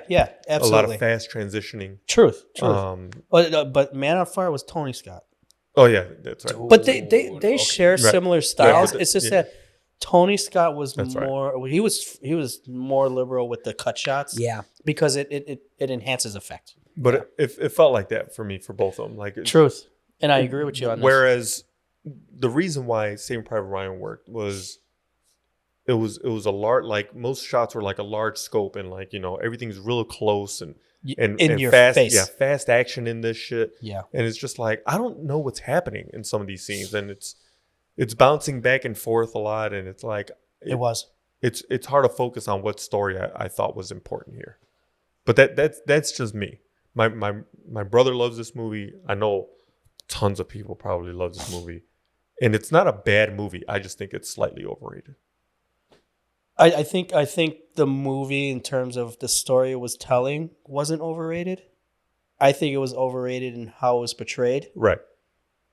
absolutely. A lot of fast transitioning. Truth. But Man on Fire was Tony Scott. Oh yeah, that's right. But they share similar styles. Yeah, it's just that Tony Scott was That's more. Right. He was more liberal with the cut shots. Yeah, because it enhances effect. But it felt like that for me for both of them. Like Truth, and I agree with you on this. Whereas the reason why Saving Private Ryan worked was it was a large, like most shots were like a large scope and like, you know, everything's real close and in your fast, face. yeah, fast action in this shit. Yeah, and it's just like I don't know what's happening in some of these scenes, and it's bouncing back and forth a lot, and it's like it's hard to focus on what story I thought was important here. But that's just me. My brother loves this movie. I know tons of people probably love this movie, and it's not a bad movie. I just think it's slightly overrated. I think the movie, in terms of the story it was telling, wasn't overrated. I think it was overrated in how it was portrayed. Right.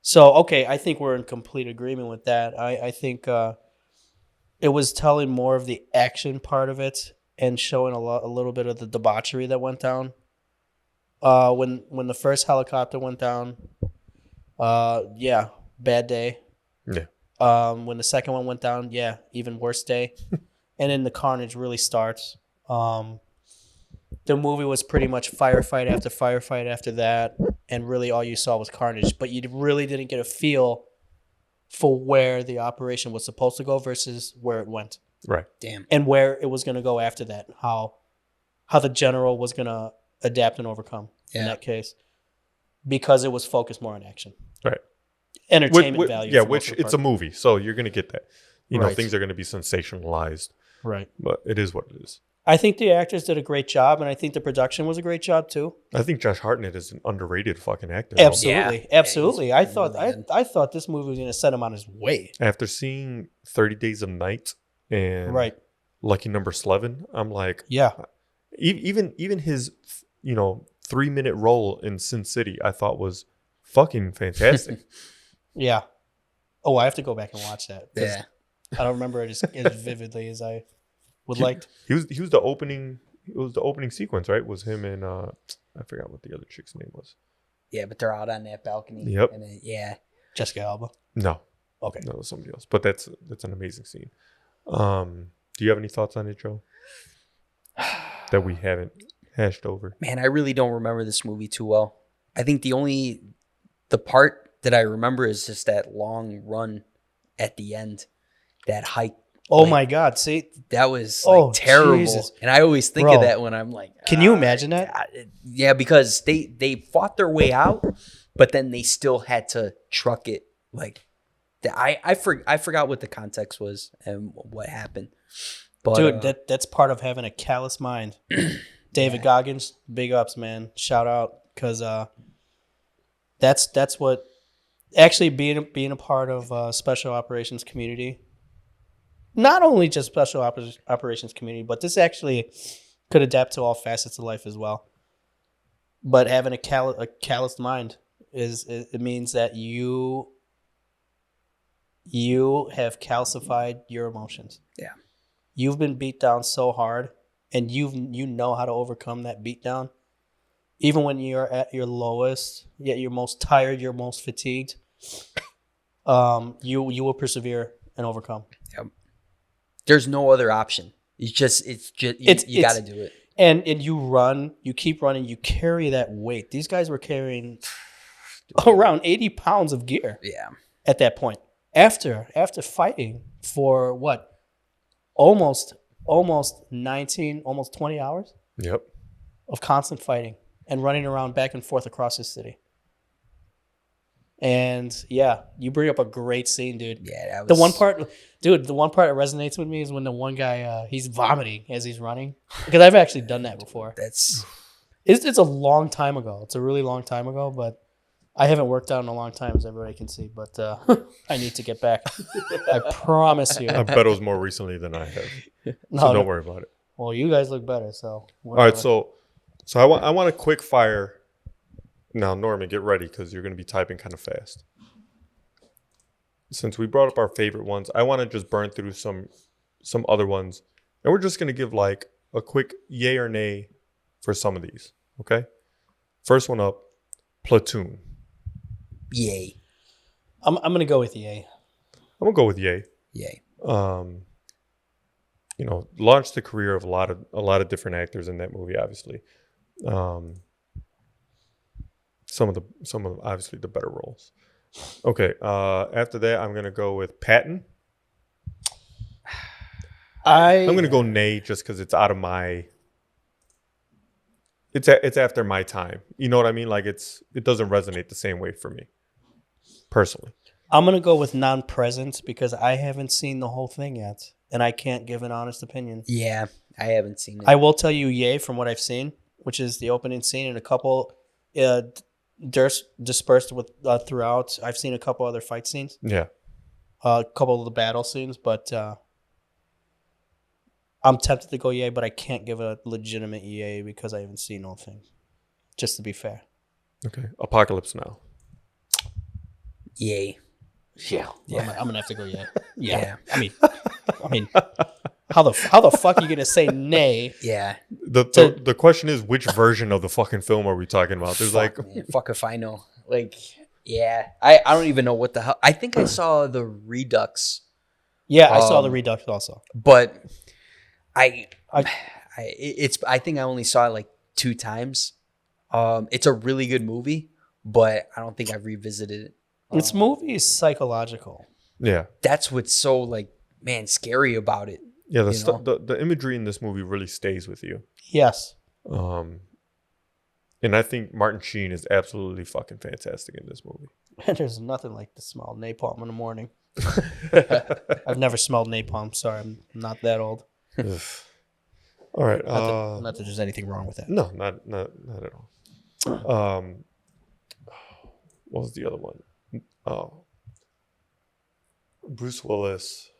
So, okay, I think we're in complete agreement with that. I think it was telling more of the action part of it and showing a little bit of the debauchery that went down. When the first helicopter went down, bad day. Yeah. When the second one went down, even worse day. And then the carnage really starts. The movie was pretty much firefight after that, and really all you saw was carnage. But you really didn't get a feel for where the operation was supposed to go versus where it went. Right. Damn. And where it was going to go after that. How the general was going to adapt and overcome in that case, because it was focused more on action. Right. Entertainment value. Yeah, which it's a movie, so you're going to get that. You know, Right. things are going to be sensationalized. Right. But it is what it is. I think the actors did a great job, and I think the production was a great job too. I think Josh Hartnett is an underrated fucking actor. Absolutely, Yeah. absolutely. Yeah, I he's thought really good. I thought this movie was going to set him on his way. After seeing 30 Days of Night and Right. Lucky Number 11, I'm like, Yeah. even his 3-minute role in Sin City, I thought was fucking fantastic. Yeah. Oh, I have to go back and watch that. 'Cause Yeah. I don't remember it as vividly as I would like. He was the opening. It was the opening sequence, right? Was him and I forgot what the other chick's name was. Yeah, but they're out on that balcony. Yep. And then, Jessica Alba. No, Okay. no, it was somebody else. But that's an amazing scene. Do you have any thoughts on it, Joe? That we haven't hashed over. Man, I really don't remember this movie too well. I think the part that I remember is just that long run at the end, that hike. Oh Like, my God! See, that was Oh, terrible. Jesus. And I always think Bro. of that when I'm like, Can you imagine that? God. Yeah, because they fought their way out, but then they still had to truck it. Like I forgot what the context was and what happened. But, Dude, that's part of having a callous mind. David Goggins, big ups, man. Shout out, because that's what actually being a part of special operations community. Not only just special operations community, but this actually could adapt to all facets of life as well. But having a calloused mind it means that you have calcified your emotions. Yeah. You've been beat down so hard, and you know how to overcome that beat down. Even when you're at your lowest, yet you're most tired, you're most fatigued, you will persevere and overcome. Yep. There's no other option. You got to do it. And you keep running, you carry that weight. These guys were carrying around 80 pounds of gear. Yeah. At that point, after fighting for what? Almost 19, almost 20 hours Yep. of constant fighting and running around back and forth across the city. And yeah, you bring up a great scene, dude. Yeah, that was... The one part that resonates with me is when the one guy, he's vomiting as he's running. Because I've actually done that before. It's a long time ago. It's a really long time ago, but I haven't worked out in a long time, as everybody can see. But I need to get back. I promise you. I bet it was more recently than I have. No, So don't worry about it. Well, you guys look better, so. All right, so I want a quick fire. Now, Norman, get ready because you're going to be typing kind of fast. Since we brought up our favorite ones, I want to just burn through some other ones, and we're just going to give like a quick yay or nay for some of these. Okay. First one up, Platoon. Yay. I'm gonna go with yay. I'm gonna go with yay. Yay. Launched the career of a lot of different actors in that movie. Obviously, some of obviously the better roles. Okay. After that, I'm gonna go with Patton. I'm gonna go nay just because it's out of my. It's after my time. You know what I mean? Like it doesn't resonate the same way for me, personally. I'm gonna go with non-present because I haven't seen the whole thing yet, and I can't give an honest opinion. Yeah, I haven't seen it. I will tell you yay from what I've seen, which is the opening scene and a couple dispersed with throughout. I've seen a couple other fight scenes. Yeah. A couple of the battle scenes, but I'm tempted to go yay, but I can't give a legitimate yay because I haven't seen the whole thing. Just to be fair. Okay. Apocalypse Now. Yay. Yeah. I'm gonna have to go yay. Yeah. Yeah. I mean, how the fuck are you gonna say nay? Yeah. The question is, which version of the fucking film are we talking about? There's fuck if I know. Like, yeah, I don't even know what the hell. I think I saw the Redux. Yeah, I saw the Redux also, but I think I only saw it like 2 times. It's a really good movie, but I don't think I've revisited it. This movie is psychological. Yeah. That's what's so like, man, scary about it. Yeah, the imagery in this movie really stays with you. Yes. And I think Martin Sheen is absolutely fucking fantastic in this movie. And there's nothing like the smell of napalm in the morning. I've never smelled napalm. Sorry, I'm not that old. All right. Not that there's anything wrong with that. No, not at all. What was the other one? Oh, Bruce Willis.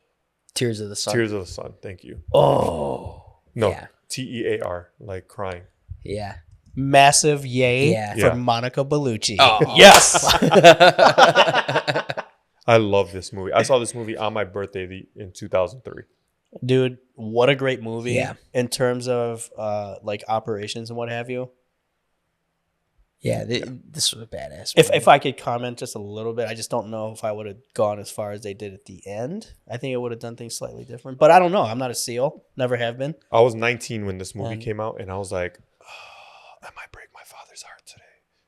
Tears of the Sun. Tears of the Sun. Thank you. Oh. No. Yeah. TEAR, like crying. Yeah. Massive yay for Yeah. Monica Bellucci. Oh. Yes. I love this movie. I saw this movie on my birthday in 2003. Dude, what a great movie. Yeah. In terms of like operations and what have you. Yeah, this was a badass. If I could comment just a little bit, I just don't know if I would have gone as far as they did at the end. I think it would have done things slightly different. But I don't know. I'm not a SEAL. Never have been. I was 19 when this movie came out, and I was like, I might break my father's heart today.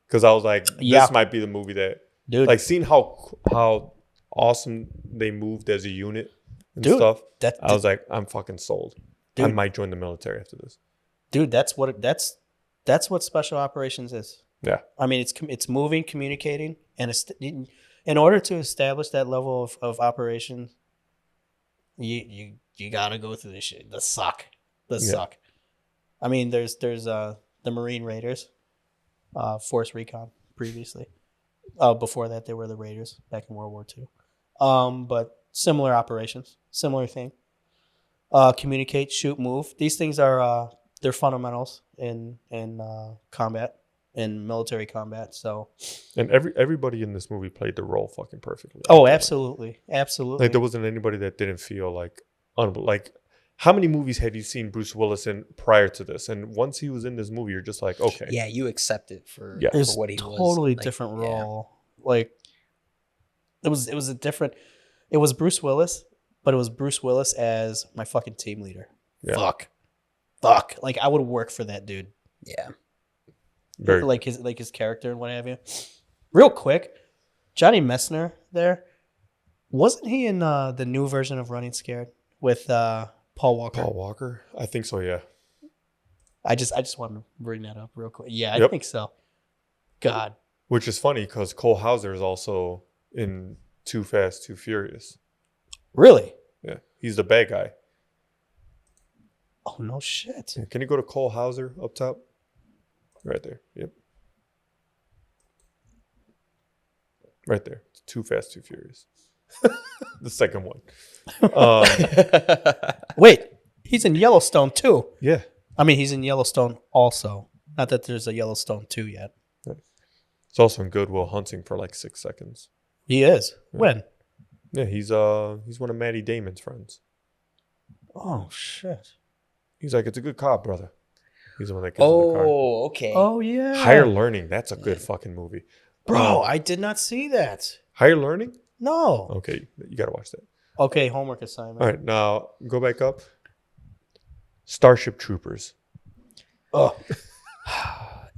Because I was like, this might be the movie that, dude, like, seeing how awesome they moved as a unit and stuff. I was like, I'm fucking sold. Dude, I might join the military after this. Dude, that's what special operations is. Yeah. I mean, it's moving, communicating, and in order to establish that level of operation, you gotta go through this shit. The suck. I mean, there's the Marine Raiders, Force Recon previously. Before that, they were the Raiders back in World War II. But similar operations, similar thing. Communicate, shoot, move. These things are they're fundamentals in combat, in military combat. So, and everybody in this movie played the role fucking perfectly. oh, absolutely. Like there wasn't anybody that didn't feel like like. How many movies had you seen Bruce Willis in prior to this? And once he was in this movie, you're just like, okay. Yeah, you accept it for what he was. Totally different role. Like it was a different. It was Bruce Willis, but it was Bruce Willis as my fucking team leader. Yeah. Fuck. Like I would work for that dude. Yeah. Very like his character and what have you. Real quick, Johnny Messner there, wasn't he in the new version of Running Scared with Paul Walker? Paul Walker? I think so, yeah. I just want to bring that up real quick. Yeah, I Yep. think so. God. Which is funny because Cole Hauser is also in Too Fast, Too Furious. Really? Yeah. He's the bad guy. Oh, no shit. Yeah. Can you go to Cole Hauser up top? Right there. Yep. Right there. Too Fast, Too Furious. The second one. Wait, he's in Yellowstone too. Yeah. I mean, he's in Yellowstone also. Not that there's a Yellowstone 2 yet. It's also in Good Will Hunting for like 6 seconds. He is. Yeah. When? Yeah, he's one of Matty Damon's friends. Oh, shit. He's like, it's a good cop, brother. He's the one that gets in the car. Oh, okay. Oh, yeah. Higher Learning. That's a good fucking movie. Bro, I did not see that. Higher Learning? No. Okay, you got to watch that. Okay, homework assignment. All right, now go back up. Starship Troopers. Oh,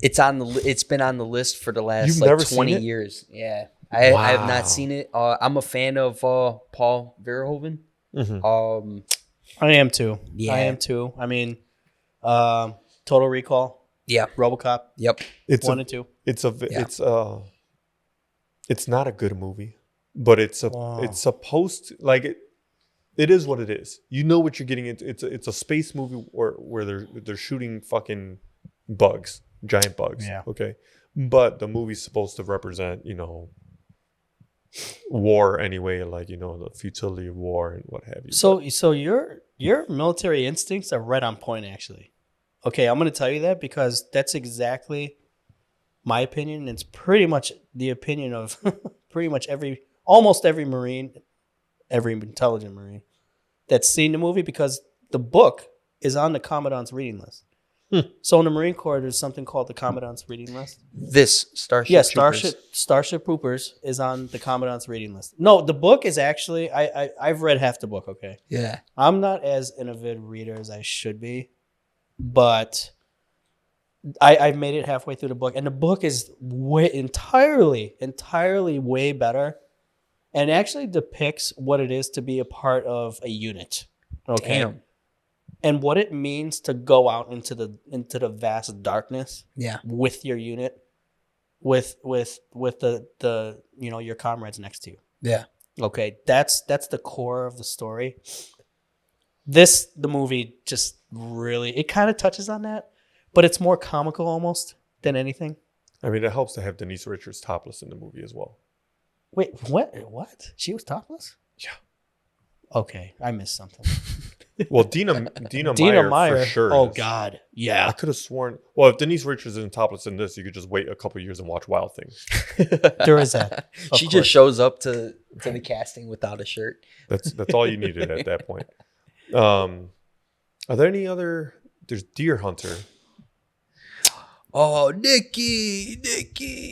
It's been on the list for the last You've like never seen 20 it? years. Yeah. I have Wow. not seen it. I'm a fan of Paul Verhoeven. Mm-hmm. I am too. Yeah. I am too. I mean, Total Recall, Yeah. RoboCop, Yep. It's 1 and 2. it's not a good movie, but it's supposed to, like it is what it is. You know what you're getting into. It's a space movie where they're shooting fucking bugs, giant bugs. Yeah. Okay. But the movie's supposed to represent, war anyway, like, the futility of war and what have you. So your military instincts are right on point, actually. Okay, I'm going to tell you that because that's exactly my opinion. It's pretty much the opinion of pretty much almost every Marine, every intelligent Marine that's seen the movie, because the book is on the Commandant's reading list. So in the Marine Corps, there's something called the Commandant's reading list. This Starship. Yeah, Troopers. Starship Troopers is on the Commandant's reading list. No, the book is actually I've read half the book. Okay, Yeah. I'm not as an avid reader as I should be, but I've made it halfway through the book, and the book is entirely way better, and actually depicts what it is to be a part of a unit. Okay. Damn. And what it means to go out into the vast darkness, Yeah. with your unit, with the your comrades next to you. Yeah. Okay, that's the core of the story. The movie just really, it kind of touches on that, but it's more comical almost than anything. I mean, it helps to have Denise Richards topless in the movie as well. Wait, what? She was topless? Yeah. Okay, I missed something. Well, Dina Meyer for sure. Oh is. God, I yeah. could have sworn. Well, if Denise Richards isn't topless in this, you could just wait a couple years and watch Wild Things. There is that. Of She course. just shows up to the casting without a shirt. That's all you needed at that point. Are there any other? There's Deer Hunter. Oh, Nikki.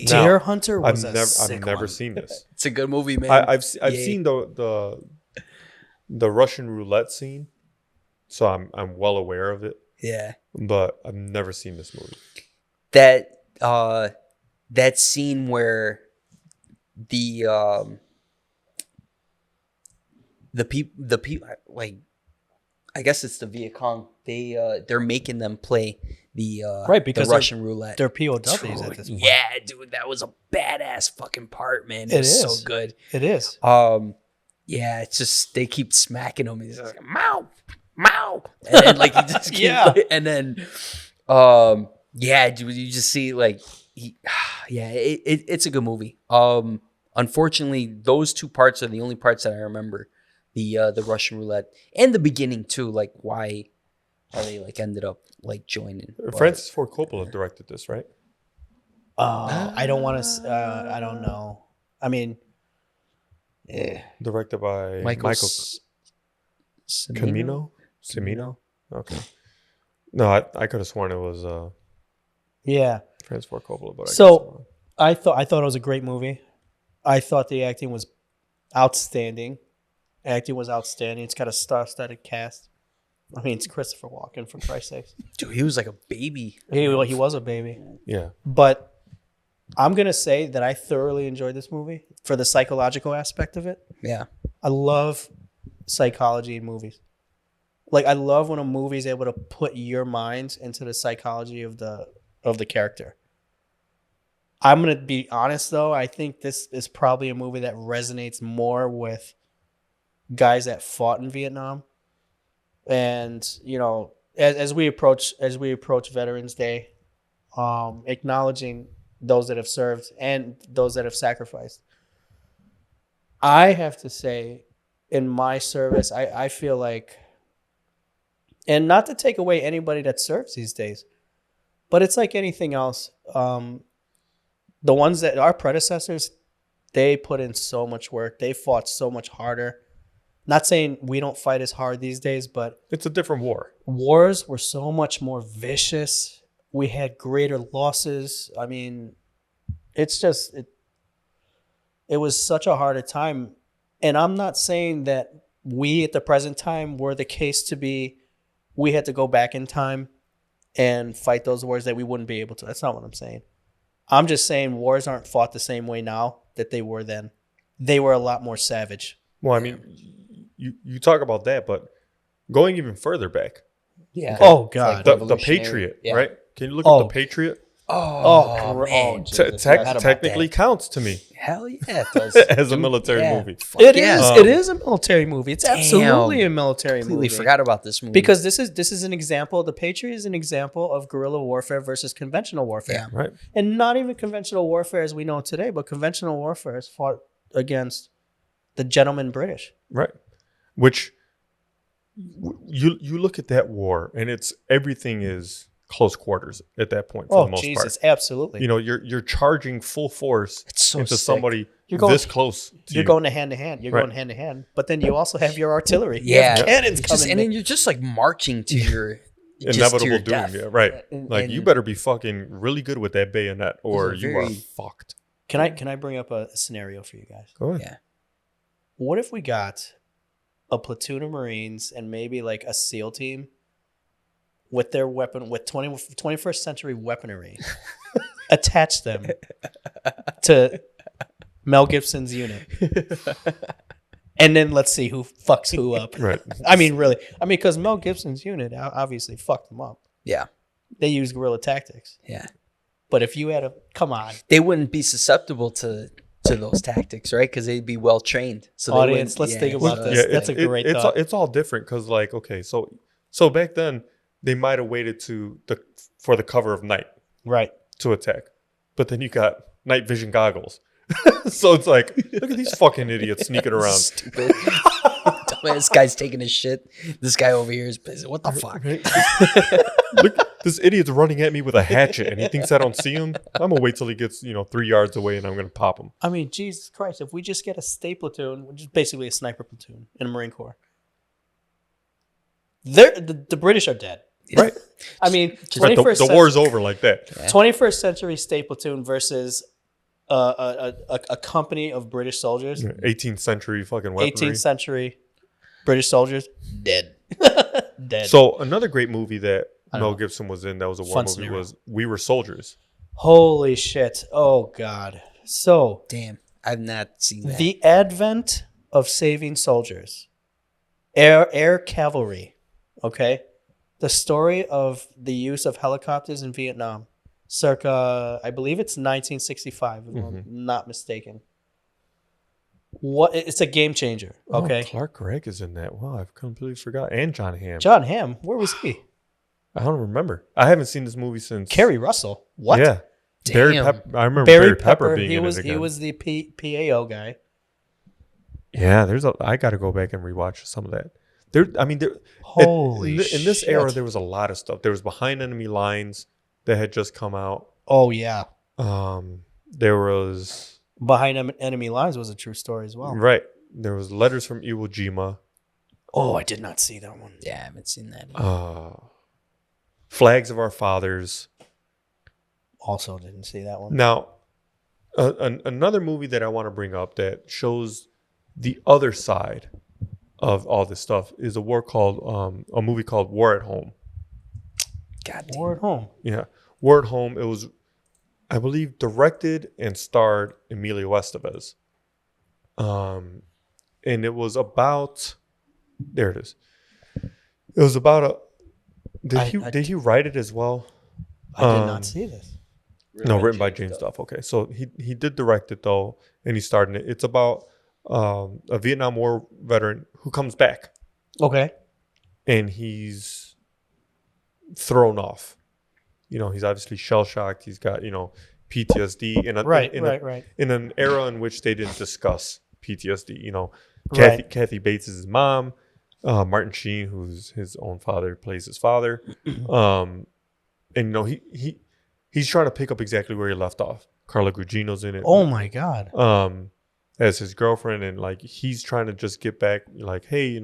No, Deer Hunter was I've never seen this. It's a good movie, man. I've seen the Russian roulette scene, so I'm well aware of it. Yeah. But I've never seen this movie. That scene where the people like, I guess it's the Viet Cong. They're making them play the Right, because the Russian roulette. They're POWs at this point. Yeah, dude, that was a badass fucking part, man. It It was is. so good. It is. Yeah, it's just they keep smacking him. He's like, "Meow, meow," and then like he just keeps, Yeah. and then yeah, dude, you just see like it's a good movie. Unfortunately, those two parts are the only parts that I remember. The Russian roulette and the beginning too, like why they like ended up like joining. Francis Ford Coppola directed this, right? I don't want to. I don't know. I mean, Directed by Michael Cimino? Okay. No, I could have sworn it was yeah. Francis Ford Coppola, but So I thought it was a great movie. I thought the acting was outstanding. Acting was outstanding. It's got a star-studded cast. I mean, it's Christopher Walken, for Christ's sake. Dude, he was like a baby. He was a baby. yeah. But I'm going to say that I thoroughly enjoyed this movie for the psychological aspect of it. Yeah. I love psychology in movies. Like, I love when a movie is able to put your mind into the psychology of the character. I'm going to be honest, though. I think this is probably a movie that resonates more with guys that fought in Vietnam. And, you know, as we approach Veterans Day, acknowledging those that have served and those that have sacrificed. I have to say, in my service, I feel like, and not to take away anybody that serves these days, but it's like anything else. The ones that our predecessors, they put in so much work. They fought so much harder. Not saying we don't fight as hard these days, but It's a different war. wars were so much more vicious. We had greater losses. I mean, it's just it was such a harder time. And I'm not saying that we at the present time were the case to be, we had to go back in time and fight those wars that we wouldn't be able to. That's not what I'm saying. I'm just saying wars aren't fought the same way now that they were then. They were a lot more savage. Well, I mean, you talk about that, but going even further back, Yeah. Oh, God. the Revolutionary. Patriot, Yeah. right? Can you look Oh. at the Patriot? Man. Jesus, Technically counts to me Hell yeah, it does. as a military movie. It yeah. is. It is a military movie. It's absolutely a military Completely movie. forgot about this movie. Because this is an example. The Patriot is an example of guerrilla warfare versus conventional warfare, Right. and not even conventional warfare as we know it today, but conventional warfare is fought against the gentleman British. Right. Which you look at that war and it's everything is close quarters at that point for the most Jesus, part. absolutely. You know, you're charging full force It's so into sick. somebody You're going- this close to You're you. going hand to hand. You're Right. going hand to hand. But then you also have your artillery. You yeah, have cannons It's just, coming. and in. then you're just like marching to your just to Inevitable your doom. death. Yeah, right. And- Like and- you better be fucking really good with that bayonet or These are you are very- fucked. Can I bring up a scenario for you guys? Go ahead. Yeah. What if we got a platoon of Marines and maybe like a SEAL team with their weapon, with 21st century weaponry, attach them to Mel Gibson's unit, and then let's see who fucks who up. Right. I mean, really. I mean, because Mel Gibson's unit obviously fucked them up. Yeah. They used guerrilla tactics. Yeah. But if you had a, come on, They wouldn't be susceptible to those tactics, right? Because they'd be well trained. So they audience, wouldn't- let's yeah, think about so- this. That's a great it's thought. it's all different because like okay, so back then they might have waited for the cover of night Right. to attack, but then you got night vision goggles, so it's like look at these fucking idiots sneaking around. Stupid. Dumbass guy's taking his shit. This guy over here is busy. What the fuck? Look, this idiot's running at me with a hatchet, and he thinks I don't see him. I'm gonna wait till he gets 3 yards away, and I'm gonna pop him. I mean, Jesus Christ, if we just get a state platoon, which is basically a sniper platoon in the Marine Corps, the British are dead. Right. I mean, Right, 21st, the war's over like that. 21st century state platoon versus a company of British soldiers, 18th century fucking weaponry. 18th century British soldiers, dead. Dead. So another great movie that I Mel know. Gibson was in that was a war Fun movie scenario. was We Were Soldiers. Holy shit. Oh, God. So, Damn. I've not seen that. the advent of saving soldiers, air cavalry, okay? the story of the use of helicopters in Vietnam, circa, I believe it's 1965, if I'm not mistaken. It's a game changer. Okay, Clark Gregg is in that. Wow, I've completely forgot. And John Hamm. John Hamm, where was he? I don't remember. I haven't seen this movie since. Kerry Russell. What? Yeah. Barry Damn. Pepper. I remember Barry Barry Pepper being he in was it again. he was the PAO guy. Yeah, I got to go back and rewatch some of that. Holy in this era, shit. there was a lot of stuff. There was Behind Enemy Lines that had just come out. Oh yeah, There was Behind Enemy Lines was a true story as well. right. There was Letters from Iwo Jima. Oh, I did not see that one. Yeah, I haven't seen that either. Flags of Our Fathers. Also didn't see that one. Now, another movie that I want to bring up that shows the other side of all this stuff is a movie called War at Home. God damn. War at Home. Yeah, War at Home. It was, I believe, directed and starred Emilio Estevez. And it was about. There it is. It was about a. Did he write it as well? I did not see this. Written by James Duff. Okay, so he did direct it though, and he starred in it. It's about a Vietnam War veteran who comes back, Okay. and he's thrown off. He's obviously shell shocked. He's got PTSD in an era in which they didn't discuss PTSD. Kathy Bates is his mom. Martin Sheen, who's his own father, plays his father. And he's trying to pick up exactly where he left off. Carla Gugino's in it. Oh my God. As his girlfriend, and like he's trying to just get back. Like, hey,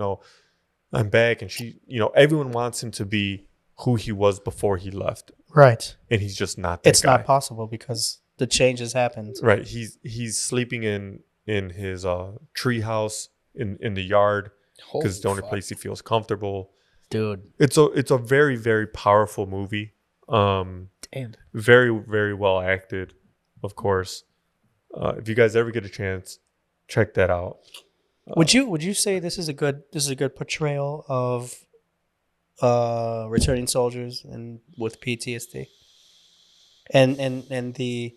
I'm back, and she, everyone wants him to be who he was before he left, Right. and he's just not. That It's guy. not possible because the change has happened. Right. He's sleeping in his tree house in the yard because it's the only place he feels comfortable. Dude. It's a very, very powerful movie. Damn. Very, very well acted, of course. If you guys ever get a chance, check that out. Would you say this is a good portrayal of returning soldiers and with PTSD? And the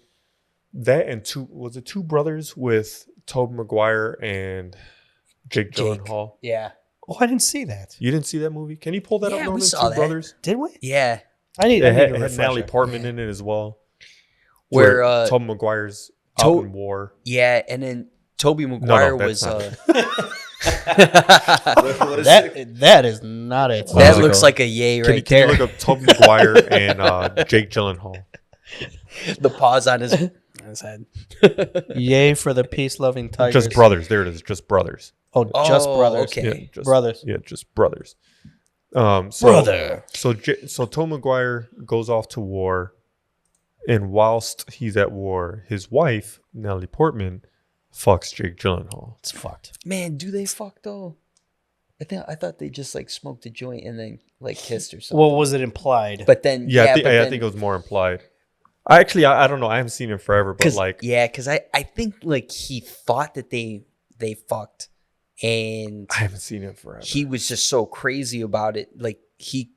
That and two brothers with Tobey Maguire and Jake Gyllenhaal. Yeah. oh, I didn't see that. You didn't see that movie? Can you pull that Yeah, up, we Norman? saw Two that. brothers. Did we? Yeah. I need It a had refresher. Natalie Portman in it as well. Where Tobey Maguire's out in war. yeah, and then Tobey Maguire that's was not That is not it. that looks like a yay Can right you there. look up Tobey Maguire and Jake Gyllenhaal? The paws on his head. Yay for the peace-loving tigers. Just brothers. There it is. Just brothers. Oh, just Oh, brothers. okay. Yeah, just, Brothers. Yeah, just brothers. So, Brother. So Tobey Maguire goes off to war, and whilst he's at war, his wife Natalie Portman fucks Jake Gyllenhaal. It's fucked. Man, do they fuck though? I thought they just like smoked a joint and then like kissed or something. Well, was it implied? but then Yeah, but I then- think it was more implied. I don't know. I haven't seen it forever, but like, because I think like he thought that they fucked, and I haven't seen it forever. he was just so crazy about it. Like he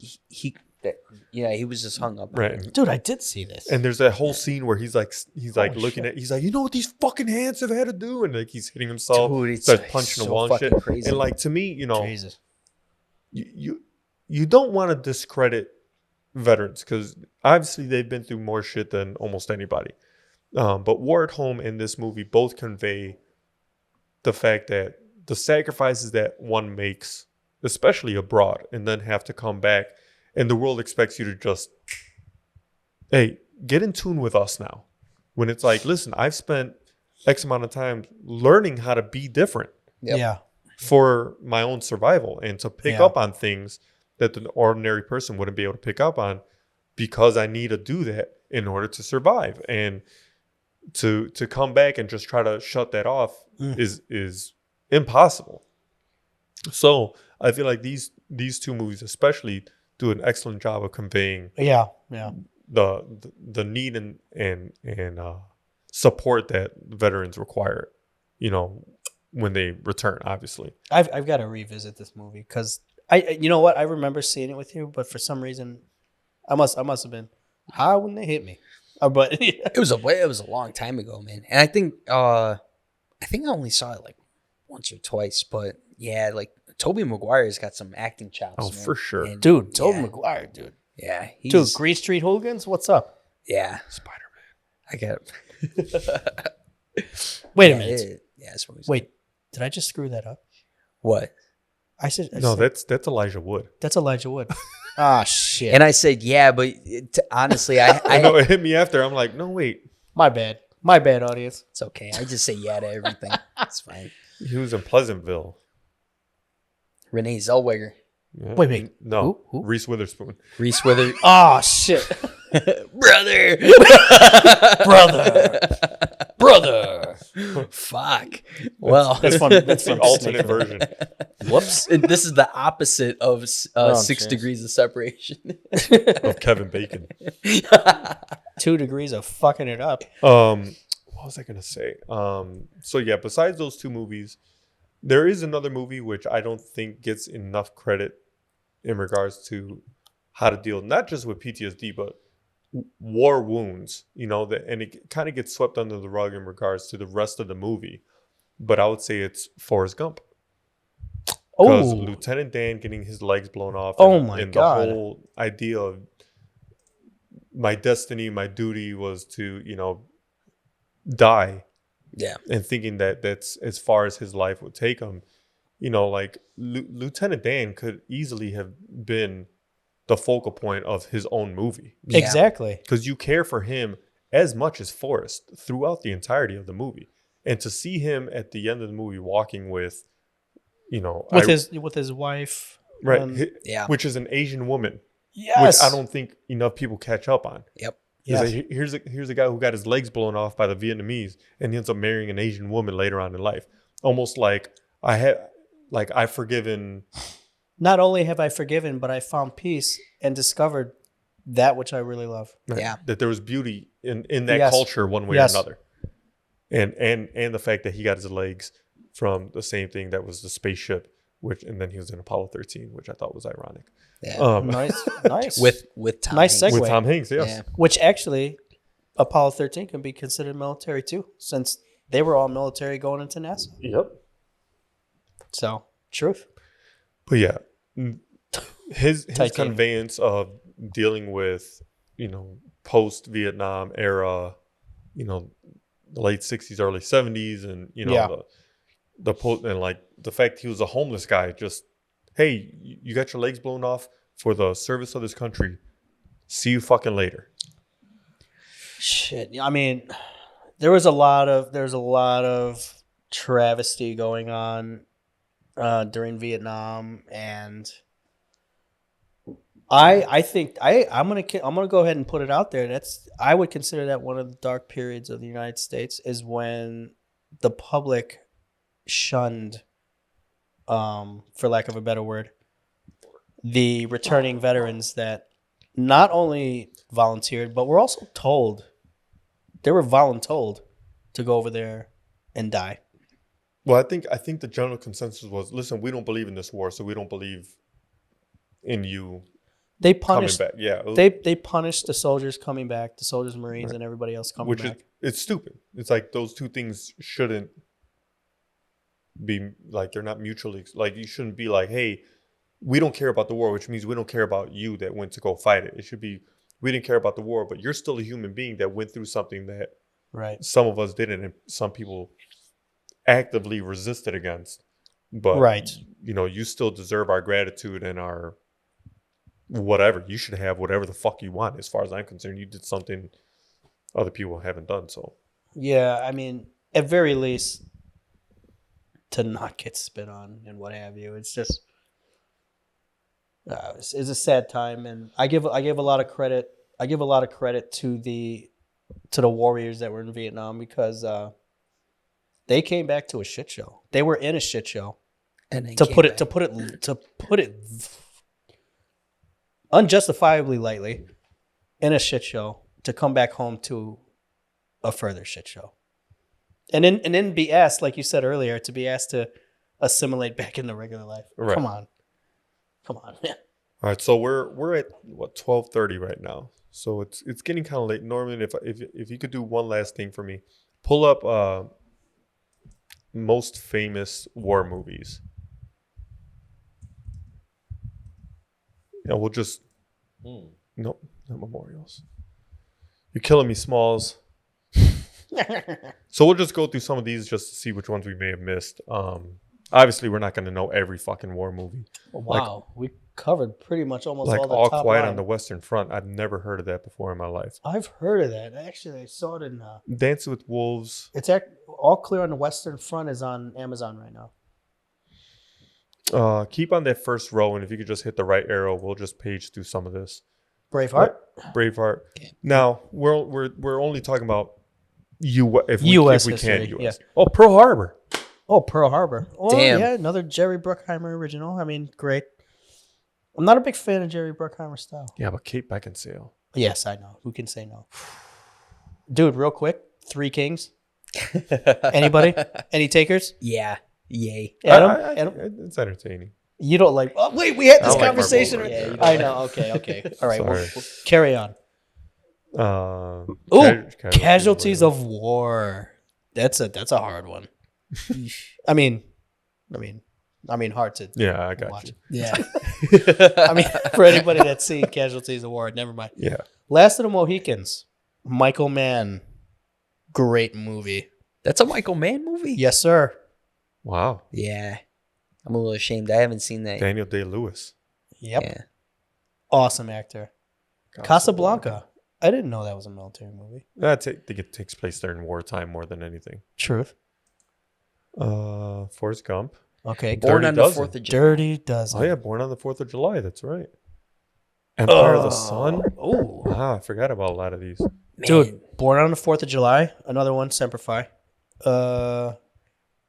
was just hung up. on Right. it. Dude, I did see this. And there's that whole scene where he's like looking shit. at, he's like, you know what these fucking hands have had to do, and like he's hitting himself, Dude, it's starts like punching the so wall and fucking shit. crazy. And like to me, Jesus. you don't want to discredit veterans because obviously they've been through more shit than almost anybody. But War at Home and this movie both convey the fact that the sacrifices that one makes, especially abroad, and then have to come back, and the world expects you to just, hey, get in tune with us now. When it's like, listen, I've spent X amount of time learning how to be different Yep. Yeah. for my own survival and to pick Yeah. up on things that the ordinary person wouldn't be able to pick up on because I need to do that in order to survive. And to come back and just try to shut that off is impossible. So I feel like these two movies especially do an excellent job of conveying Yeah. Yeah. the need and support that veterans require, when they return, obviously. I've got to revisit this movie because You know what? I remember seeing it with you, but for some reason, I must have been high when they hit me. But It was a long time ago, man. And I think I only saw it like once or twice, but yeah, like Tobey Maguire's got some acting chops. Oh, man. for sure. And, dude, Tobey yeah, Maguire, dude. Yeah, Dude, Green Street Hooligans, what's up? Yeah, Spider-Man. I get it. Wait a Yeah, minute. that's what we Wait, did I just screw that up? What? I said No, that's Elijah Wood. that's Elijah Wood. Ah, shit. And I said, yeah, but honestly, I know it hit me after. I'm like, no, wait. My bad, audience. it's okay. I just say yeah to everything. It's fine. He was in Pleasantville. Renee Zellweger, Yeah. Wait. No, Who? Reese Witherspoon. Reese Wither, Oh shit, brother. brother. Fuck. Well, That's fun. That's It's the fun. alternate version. whoops. And this is the opposite of 6 jeez. degrees of separation. Of Kevin Bacon. 2 degrees of fucking it up. What was I gonna say? So yeah, besides those two movies, there is another movie which I don't think gets enough credit in regards to how to deal not just with PTSD but war wounds. You know, and it kind of gets swept under the rug in regards to the rest of the movie. But I would say it's Forrest Gump. Because Oh, Lieutenant Dan getting his legs blown off. Oh my God. The whole idea of my destiny, my duty was to, die, Yeah. and thinking that that's as far as his life would take him. Like Lieutenant Dan could easily have been the focal point of his own movie Yeah. exactly. because you care for him as much as Forrest throughout the entirety of the movie. And to see him at the end of the movie walking with, With his wife. right, Yeah. which is an Asian woman, Yes. which I don't think enough people catch up on. Yep. He's Yes. like, here's a guy who got his legs blown off by the Vietnamese, and he ends up marrying an Asian woman later on in life. Almost like I've forgiven. Not only have I forgiven, but I found peace and discovered that which I really love. Right, Yeah. that there was beauty in that Yes. culture one way Yes. or another, and the fact that he got his legs from the same thing that was the spaceship, and then he was in Apollo 13, which I thought was ironic. Yeah. Nice. with Tom Nice Hanks. segue. With Tom Hanks, yes. Yeah. Which actually, Apollo 13 can be considered military too, since they were all military going into NASA. Yep. So, truth. But yeah, his Titanium. conveyance of dealing with, post Vietnam era, the late 60s, early 70s, and Yeah. the post, and like the fact he was a homeless guy, just, hey, you got your legs blown off for the service of this country. See you fucking later. Shit. I mean, there's a lot of travesty going on during Vietnam, and I think I'm gonna go ahead and put it out there. I would consider that one of the dark periods of the United States is when the public shunned, for lack of a better word, the returning veterans that not only volunteered but were also told. They were voluntold to go over there and die. Well, I think the general consensus was, listen, we don't believe in this war, so we don't believe in you They coming punished. back. Yeah, They punished the soldiers coming back, the soldiers, Marines, and everybody else coming which back. it's stupid. It's like those two things shouldn't be like, they're not mutually, like, you shouldn't be like, hey, we don't care about the war, which means we don't care about you that went to go fight it. It should be, we didn't care about the war, but you're still a human being that went through something that Right. some of us didn't, and some people actively resisted against. But Right. you still deserve our gratitude and our whatever. You should have whatever the fuck you want. As far as I'm concerned, you did something other people haven't done. So Yeah, I mean, at very least, to not get spit on and what have you. It's just, it's a sad time, and I give a lot of credit. I give a lot of credit to the warriors that were in Vietnam because they came back to a shit show. They were in a shit show. And then To came put it unjustifiably lightly, in a shit show, to come back home to a further shit show, and then be asked, like you said earlier, to be asked to assimilate back into regular life. Right. Come on, Come on, man. All right, so we're at what 12:30 right now. So it's getting kind of late. Norman, if you could do one last thing for me, pull up most famous war movies. Yeah, we'll just nope, not memorials. You're killing me, Smalls. So we'll just go through some of these just to see which ones we may have missed. Obviously, we're not going to know every fucking war movie. Wow, we covered pretty much almost Like all the All top Quiet line. on the Western Front. I've never heard of that before in my life. I've heard of that. Actually, I saw it in. Dance with Wolves. It's All Clear on the Western Front is on Amazon right now. Keep on that first row, and if you could just hit the right arrow, we'll just page through some of this. Braveheart. Braveheart. Okay. Now we're only talking about if we US can history, US. yeah. Oh, Pearl Harbor. Oh, Pearl Harbor. Oh, Damn. yeah, another Jerry Bruckheimer original. I mean, great. I'm not a big fan of Jerry Bruckheimer's style. Yeah, but Kate Beckinsale. Yes, I know. Who can say no? Dude, real quick, Three Kings. Anybody? Any takers? Yeah. Yay. Adam? It's entertaining. You don't like. Oh, wait, we had I this don't like conversation. Marvel movies. Yeah, I know. Okay. All right, Sorry. we'll carry on. Ooh, Casualties of War. That's a hard one. I mean, hard to Yeah, I got watch. you. Yeah. I mean, for anybody that's seen Casualties of War, never mind. Yeah. Last of the Mohicans. Michael Mann. Great movie. That's a Michael Mann movie? Yes, sir. Wow. Yeah. I'm a little ashamed. I haven't seen that. Daniel Day-Lewis. Yep. Yeah. Awesome actor. Casablanca. I didn't know that was a military movie. I think it takes place during wartime more than anything. Truth. Forrest Gump. Okay. Born Dirty on the Dozen. 4th of July. Dirty Dozen. Oh yeah, Born on the 4th of July. That's right. Empire of the Sun. Oh. I forgot about a lot of these. Man. Dude, Born on the 4th of July. Another one, Semper Fi. What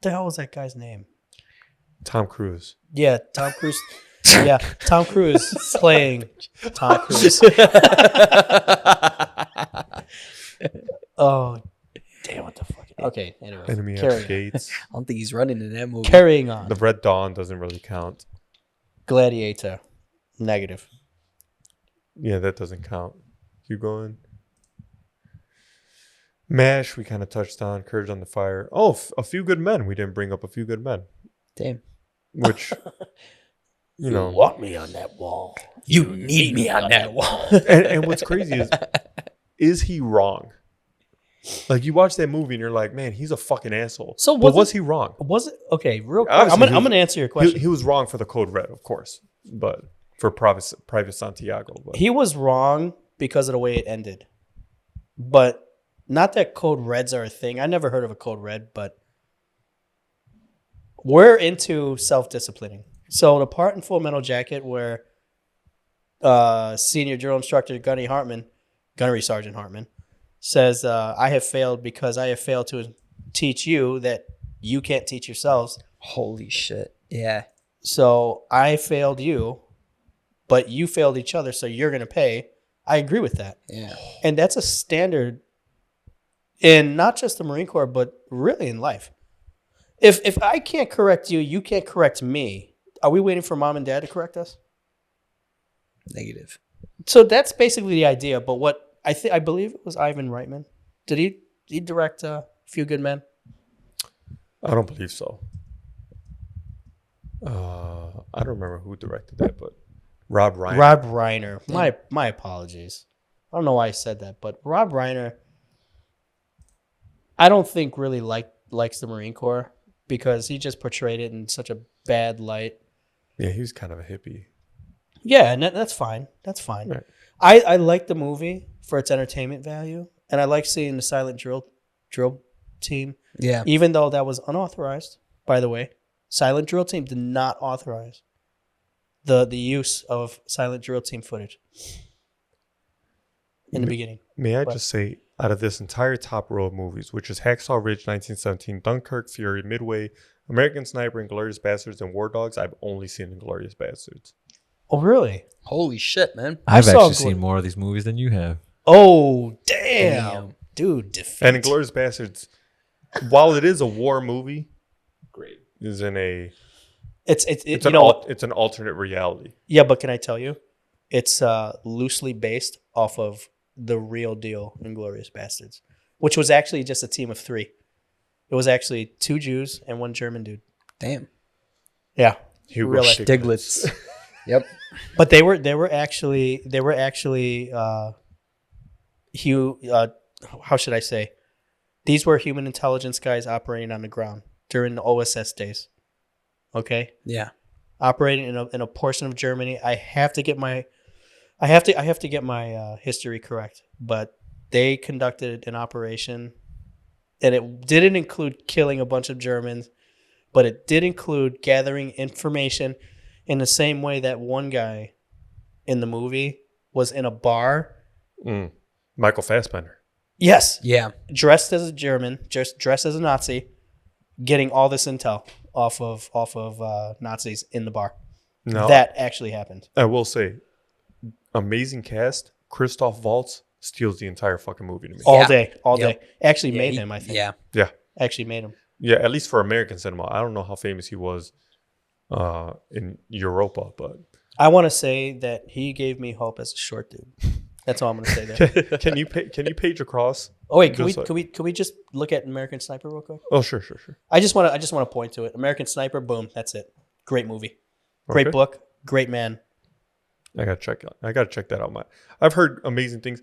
the hell was that guy's name? Tom Cruise. Yeah, Tom Cruise. Yeah, Tom Cruise playing Tom Cruise. Oh, damn, what the fuck? Okay, anyway. Enemy at the Carrying, Gates. I don't think he's running in that movie. carrying on. The Red Dawn doesn't really count. Gladiator. Negative. Yeah, that doesn't count. Keep going. MASH, we kind of touched on. Courage on the Fire. Oh, A Few Good Men. We didn't bring up A Few Good Men. Damn. Which, you know. want me on that wall. You need me on that wall. And what's crazy is he wrong? Like, you watch that movie and you're like, man, he's a fucking asshole. So but was was he wrong? Was it okay? Real quick, Obviously, I'm gonna answer your question. He was wrong for the Code Red, of course, but for Private Santiago. But He was wrong because of the way it ended, but not that Code Reds are a thing. I never heard of a Code Red, but we're into self-disciplining. So the part in Full Metal Jacket where senior drill instructor Gunnery Sergeant Hartman, says, I have failed because I have failed to teach you that you can't teach yourselves. Holy shit. Yeah. So I failed you, but you failed each other, so you're going to pay. I agree with that. Yeah. And that's a standard in not just the Marine Corps, but really in life. If I can't correct you, you can't correct me. Are we waiting for mom and dad to correct us? Negative. So that's basically the idea. But what I believe it was Ivan Reitman. Did he direct A Few Good Men? I don't believe so. I don't remember who directed that, but Rob Reiner. Rob Reiner. My apologies. I don't know why I said that, but Rob Reiner, I don't think really likes the Marine Corps because he just portrayed it in such a bad light. Yeah, he was kind of a hippie. Yeah, and that's fine. That's fine. Right. I like the movie for its entertainment value, and I like seeing the silent drill team, Yeah. even though that was unauthorized, by the way. Silent drill team did not authorize the use of silent drill team footage in the beginning. May I just say, out of this entire top row of movies, which is Hacksaw Ridge 1917, Dunkirk, Fury, Midway, American Sniper, Inglourious Bastards, and War Dogs, I've only seen Inglourious Bastards. Oh, really? Holy shit, man. I've saw actually seen more of these movies than you have. Oh, damn. Dude, defeat. And Inglourious Bastards, while it is a war movie, great, is in a It's an alternate reality. Yeah, but can I tell you, it's loosely based off of the real deal Inglourious Bastards, which was actually just a team of 3. It was actually 2 Jews and 1 German dude. Damn. Yeah, Hugo real life. Stiglitz. Yep. But they were actually how should I say? These were human intelligence guys operating on the ground during the OSS days. Okay? Yeah. Operating in a portion of Germany. I have to get my history correct, but they conducted an operation, and it didn't include killing a bunch of Germans, but it did include gathering information in the same way that one guy in the movie was in a bar. Michael Fassbender. Yes. Yeah. Dressed as a German, just dressed as a Nazi, getting all this intel off of Nazis in the bar. No, that actually happened. I will say, amazing cast. Christoph Waltz steals the entire fucking movie to me. All Yeah. day. Yep. Actually made him, I think. Yeah. Yeah. Actually made him. Yeah, at least for American cinema. I don't know how famous he was in Europa, but I want to say that he gave me hope as a short dude. That's all I'm going to say there. can you page across? Oh wait, can Just we just look at American Sniper real quick? Oh, sure. I just want to point to it. American Sniper, boom, that's it. Great movie. Great Okay. book, great man. I gotta check that out. I've heard amazing things.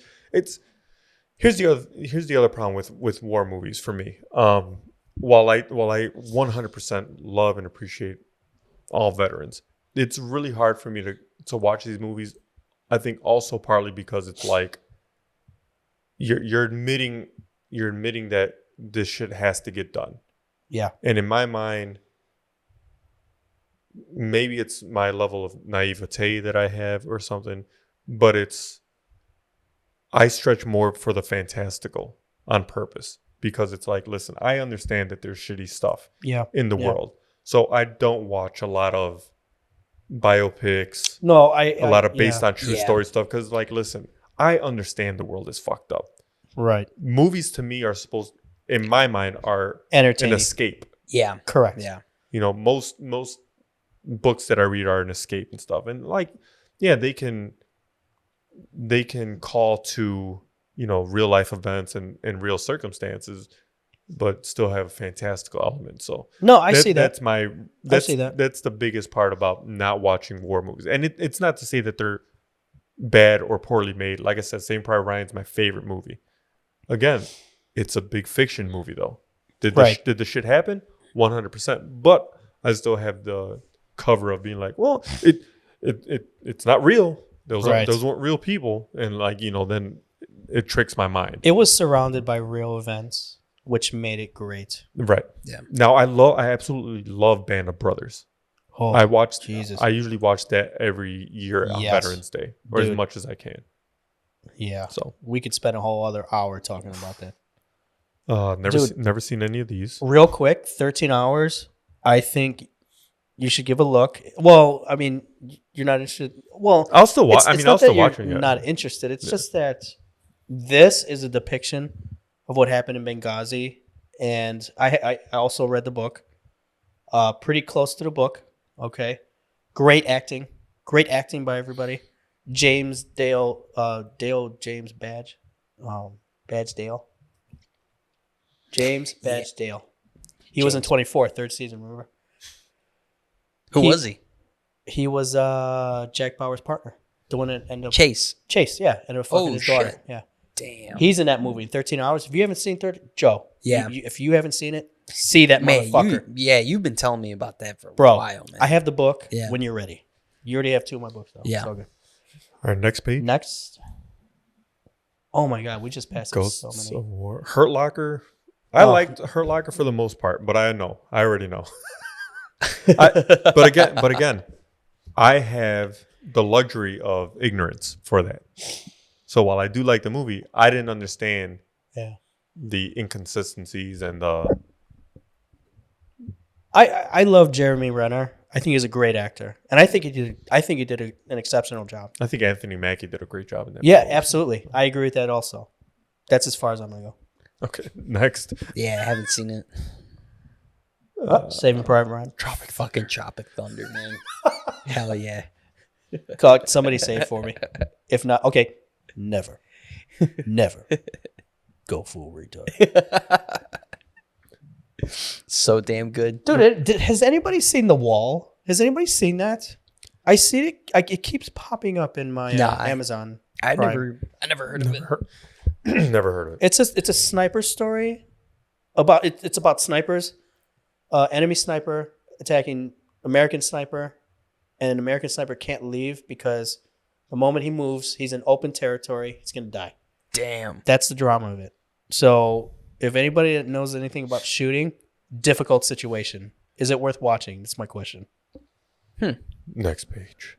Here's the other problem with war movies for me. While I 100% love and appreciate all veterans, it's really hard for me to watch these movies. I think also partly because it's like you're admitting that this shit has to get done. Yeah. And in my mind, maybe it's my level of naivete that I have or something, but I stretch more for the fantastical on purpose because it's like, listen, I understand that there's shitty stuff in the world. So I don't watch a lot of biopics. No, a lot of based on true story stuff because, like, listen, I understand the world is fucked up. Right. Movies to me are supposed, in my mind, are Entertaining. an escape. Yeah. Correct. Yeah. You know, most books that I read are an escape and stuff. And like, yeah, they can call to, you know, real life events and real circumstances, but still have a fantastical element. So no, I see that. That's the biggest part about not watching war movies. And it's not to say that they're bad or poorly made. Like I said, Saving Private Ryan's my favorite movie. Again, it's a big fiction movie though. Did the shit happen? 100%. But I still have the cover of being like, well, it's not real. Those weren't real people, and like, you know, then it tricks my mind. It was surrounded by real events, which made it great. Right. Yeah. Now I absolutely love Band of Brothers. Oh, I usually watch that every year on Veterans Day, or as much as I can. Yeah. So we could spend a whole other hour talking about that. Never seen any of these. Real quick, 13 hours. I think you should give a look. Well, I mean, you're not interested. Well, I'll still watch. I'll still watch it. Not interested. It's just that this is a depiction of what happened in Benghazi, and I also read the book. Pretty close to the book. Okay, great acting by everybody. James Dale, James Badge, Badge Dale. James Badge Dale. He was in 24, third season. Remember? Who was he? He was Jack Bauer's partner. The one that ended up Chase, yeah, ended up fucking his daughter. Shit. Yeah. Damn. He's in that movie, 13 Hours. If you haven't seen Joe, Yeah. if you haven't seen it, see that motherfucker. You've been telling me about that for a Bro, while, man. I have the book Yeah. when you're ready. You already have 2 of my books, though. Yeah. It's all good. All right, next page. Next. Oh, my God. We just passed Ghosts so many. of War. Hurt Locker. I liked Hurt Locker for the most part, but I already know. But again, I have the luxury of ignorance for that. So while I do like the movie, I didn't understand the inconsistencies and the. I love Jeremy Renner. I think he's a great actor, and I think he did an exceptional job. I think Anthony Mackie did a great job in that. Yeah, movie. absolutely. I agree with that. Also, that's as far as I'm gonna go. Okay, next. Yeah, I haven't seen it. Saving Private Ryan. Tropic Thunder, man. Hell yeah. Somebody say it for me. If not, okay. Never go full retard. So damn good. Dude, has anybody seen The Wall? Has anybody seen that? I see it. It keeps popping up in my Amazon. I Prime. never heard of it. Never heard of it. It's a sniper story about it's about snipers, enemy sniper attacking American sniper, and an American sniper can't leave because the moment he moves, he's in open territory. He's gonna die. Damn. That's the drama of it. So if anybody that knows anything about shooting, difficult situation. Is it worth watching? That's my question. Next page.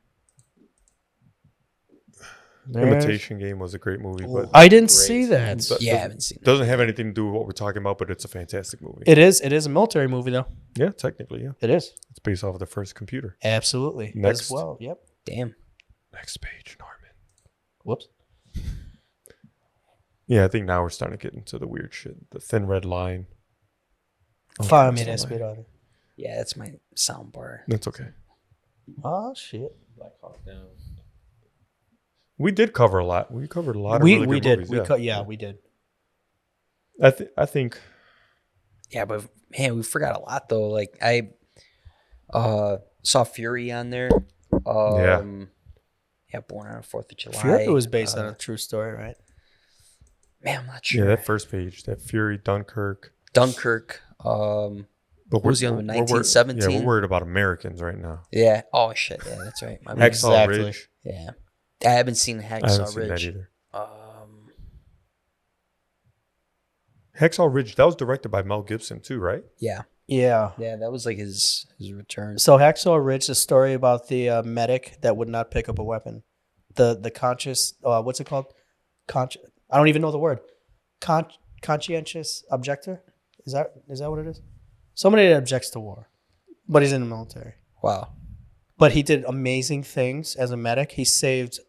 There's- Imitation Game was a great movie, but I didn't see that. Yeah, I haven't seen it. doesn't have anything to do with what we're talking about, but it's a fantastic movie. It is a military movie though. Yeah, technically, yeah. It is. It's based off of the first computer. Absolutely. Next. As well. Yep. Damn. Next page, Norman. Whoops. Yeah, I think now we're starting to get into the weird shit. The thin red line. Five minutes bit. Yeah, that's my sound bar. That's okay. Oh shit. Black Hawk Down. We did cover a lot. We covered a lot of We really good did. movies. We did. I think Yeah, but man, we forgot a lot though. Like I saw Fury on there. Yeah, Born on the 4th of July. Fury was based on a true story, right? Man, I'm not sure. yeah, that first page, that Fury, Dunkirk. Dunkirk. But What was the other one? 1917? Yeah, we're worried about Americans right now. Yeah. Oh shit. Yeah, that's right. My bad. Hacksaw Exactly. Ridge. Yeah. I haven't seen I haven't Hacksaw seen that Ridge. either. Hacksaw Ridge, that was directed by Mel Gibson too, right? Yeah. Yeah. Yeah, that was like his return. So Hacksaw Ridge is a story about the medic that would not pick up a weapon. The conscious, what's it called? I don't even know the word. Conscientious objector? Is that what it is? Somebody that objects to war, but he's in the military. Wow. But he did amazing things as a medic. He saved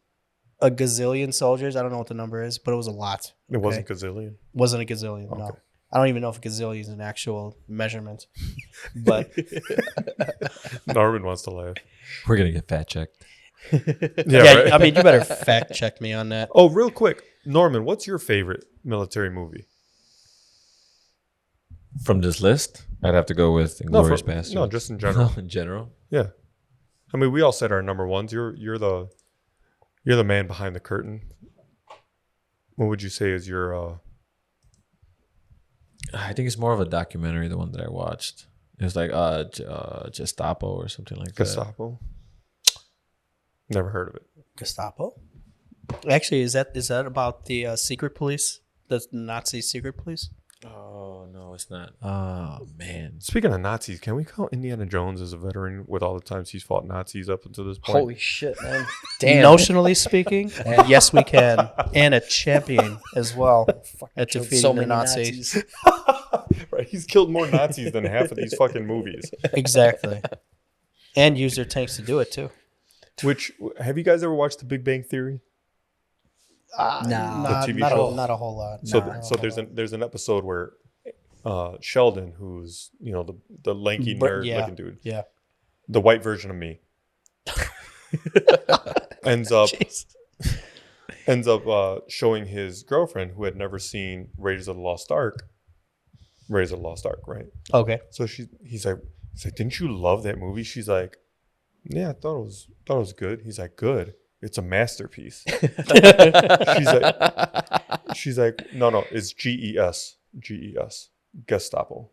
a gazillion soldiers. I don't know what the number is, but it was a lot. It wasn't gazillion. Wasn't a gazillion, no. I don't even know if a gazillion is an actual measurement. But Norman wants to laugh. We're gonna get fact checked. yeah, Right? I mean, you better fact check me on that. Oh, real quick, Norman, what's your favorite military movie? From this list, I'd have to go with Inglourious Basterds. No, just in general. In general. Yeah, I mean, we all said our number ones. You're the man behind the curtain. What would you say is your? I think it's more of a documentary, the one that I watched. It was like Gestapo or something like that. Gestapo? Never heard of it. Gestapo? Actually, is that about the secret police? The Nazi secret police? Oh, no, it's not. Oh, man. Speaking of Nazis, can we count Indiana Jones as a veteran with all the times he's fought Nazis up until this point? Holy shit, man. Damn. Notionally speaking, yes, we can. And a champion as well at Killed defeating so the many Nazis. Right, he's killed more Nazis than half of these fucking movies. Exactly. And use their tanks to do it, too. Which, have you guys ever watched The Big Bang Theory? No. Not, TV not, show? not a whole lot. So, No, so there's an episode where Sheldon, who's the lanky nerd looking dude, Yeah. the white version of me, ends up showing his girlfriend who had never seen Raiders of the Lost Ark, right? Okay. So he's like, didn't you love that movie? She's like, yeah, I thought it was good. He's like, good. It's a masterpiece. she's like, no, it's GES, Gestapo,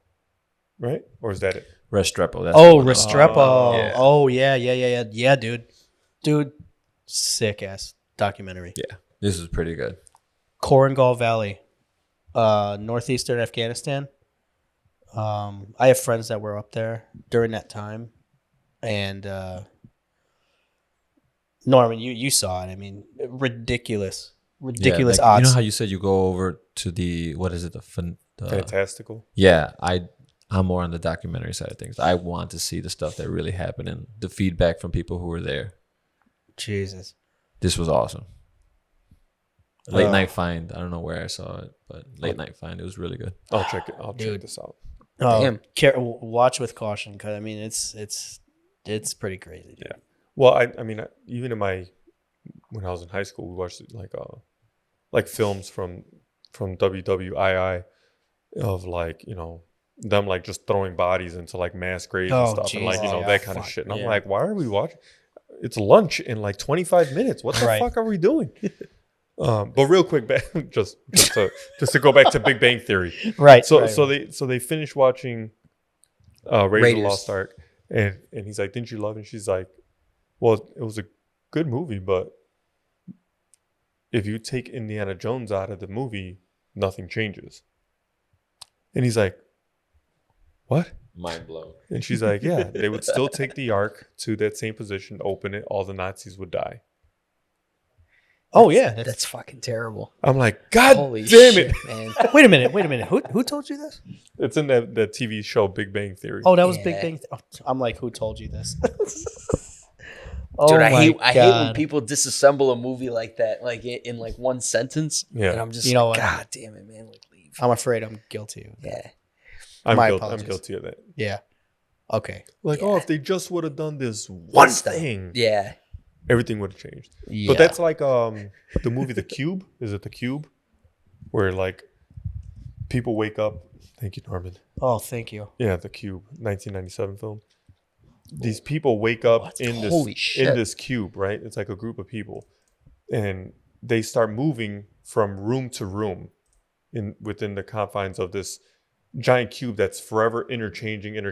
right? Or is that it? Restrepo. That's Oh, the one. Restrepo. yeah. Oh, yeah, dude. Sick ass documentary. Yeah, this is pretty good. Korangal Valley, northeastern Afghanistan. I have friends that were up there during that time, and Norman, you saw it. I mean, ridiculous Like, odds. You know how you said you go over to the, what is it? The Fantastical. Yeah, I'm more on the documentary side of things. I want to see the stuff that really happened and the feedback from people who were there. Jesus. This was awesome. Late Night Find. I don't know where I saw it, but Late Night Find. It was really good. I'll check it. I'll Dude. check this out. Damn. Watch with caution, because I mean it's pretty crazy. Dude. Yeah. Well, I mean, even when I was in high school, we watched like films from WWII of like, you know, them like just throwing bodies into like mass graves and stuff, and like, you know, that kind of shit. And I'm like, why are we watching? It's lunch in like 25 minutes. What the fuck are we doing? But real quick, just to go back to Big Bang Theory, Right. So they finished watching Raiders of the Lost Ark, and he's like, "Didn't you love it?" And she's like, "Well, it was a good movie, but if you take Indiana Jones out of the movie, nothing changes." And he's like, "What?" Mind blown. And she's like, "Yeah, they would still take the Ark to that same position, open it, all the Nazis would die." Oh yeah, That's fucking terrible. I'm like, God Holy damn shit, it. man. Wait a minute. Who told you this? It's in that TV show Big Bang Theory. Oh, that was Yeah. Big Bang. I'm like, who told you this? Dude, I hate my when God. people disassemble a movie like that, like in like one sentence. Yeah. And I'm just You know like, what? God damn it, man. Like, leave. I'm afraid I'm guilty of that. Yeah. I'm my I'm apologies. guilty of that. Yeah. Okay. Like, Yeah. oh, if they just would have done this one thing, Yeah. everything would have changed. Yeah. But that's like the movie The Cube. Is it The Cube? Where like people wake up. Thank you, Norman. Oh, thank you. Yeah, The Cube, 1997 film. These people wake up in Holy shit. this cube, right? It's like a group of people, and they start moving from room to room within the confines of this giant cube that's forever interchanging. And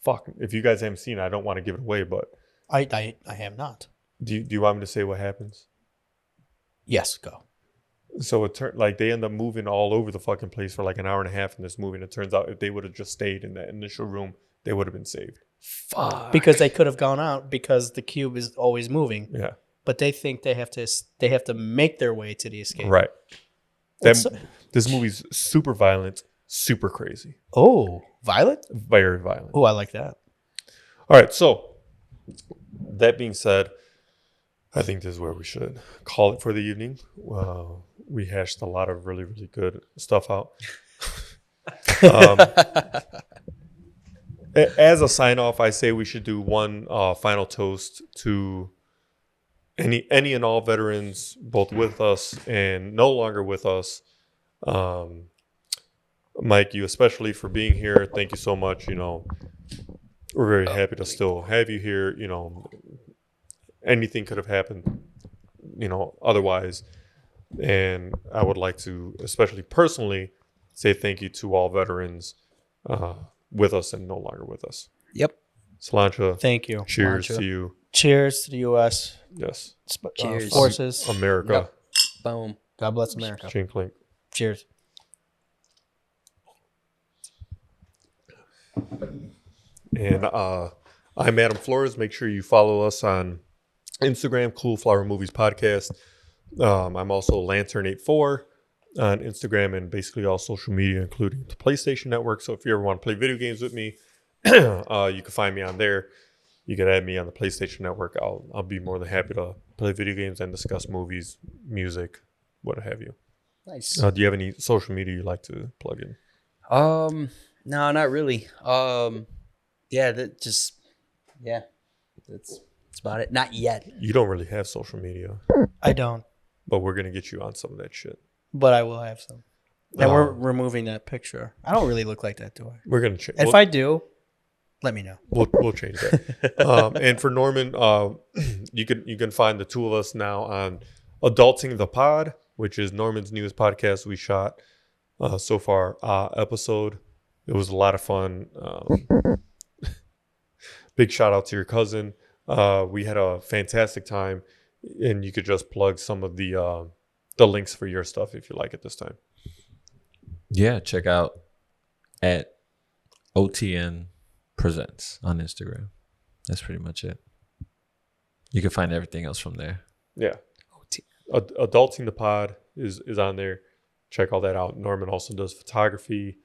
fuck, if you guys haven't seen it, I don't want to give it away, but I have not. do you want me to say what happens? Yes, go. So it turned like they end up moving all over the fucking place for like an hour and a half in this movie, and it turns out if they would have just stayed in that initial room, they would have been saved. Fuck. Because they could have gone out because the cube is always moving. Yeah, But they think they have to make their way to the escape. right. What's- This movie's super violent, super crazy, Oh, violent? very violent. Oh, I like that. All right, so that being said, I think this is where we should call it for the evening. We hashed a lot of really, really good stuff out. As a sign off, I say we should do one final toast to any and all veterans, both with us and no longer with us. Mike, you especially for being here. Thank you so much. You know, we're very happy to still have you here. You know, anything could have happened, you know, otherwise. And I would like to, especially personally, say thank you to all veterans with us and no longer with us. Yep. Slancha, Thank you. cheers Slancha. to you. Cheers to the U.S. Yes. Cheers. Forces. America. Yep. Boom. God bless America. Chink clink. Cheers. And I'm Adam Flores. Make sure you follow us on Instagram, Cool Flower Movies Podcast. I'm also Lantern84 on Instagram and basically all social media, including the PlayStation Network. So if you ever want to play video games with me, you can find me on there. You can add me on the PlayStation Network. I'll be more than happy to play video games and discuss movies, music, what have you. Nice. Do you have any social media you'd like to plug in? No, not really. That's about it. Not yet. You don't really have social media, I don't, but we're going to get you on some of that shit. but I will have some. And Oh. we're removing that picture. I don't really look like that, do I? We're going to change. If I do, let me know. We'll change that. And for Norman, you can find the two of us now on Adulting the Pod, which is Norman's newest podcast we shot so far episode. It was a lot of fun. Big shout out to your cousin. We had a fantastic time, and you could just plug some of the links for your stuff if you like it this time. Yeah, check out at OTN Presents on Instagram. That's pretty much it. You can find everything else from there. Yeah. Adulting the Pod is on there. Check all that out. Norman also does photography,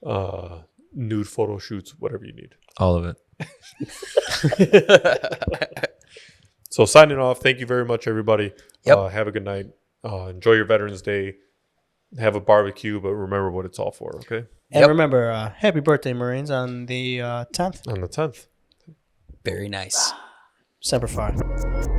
nude photo shoots, whatever you need. All of it. So signing off. Thank you very much, everybody. Yep. Have a good night. Enjoy your Veterans Day. have a barbecue, but remember what it's all for. Okay, And Yep. remember, happy birthday, Marines, on the 10th. on the 10th. Very nice. Semper Fi.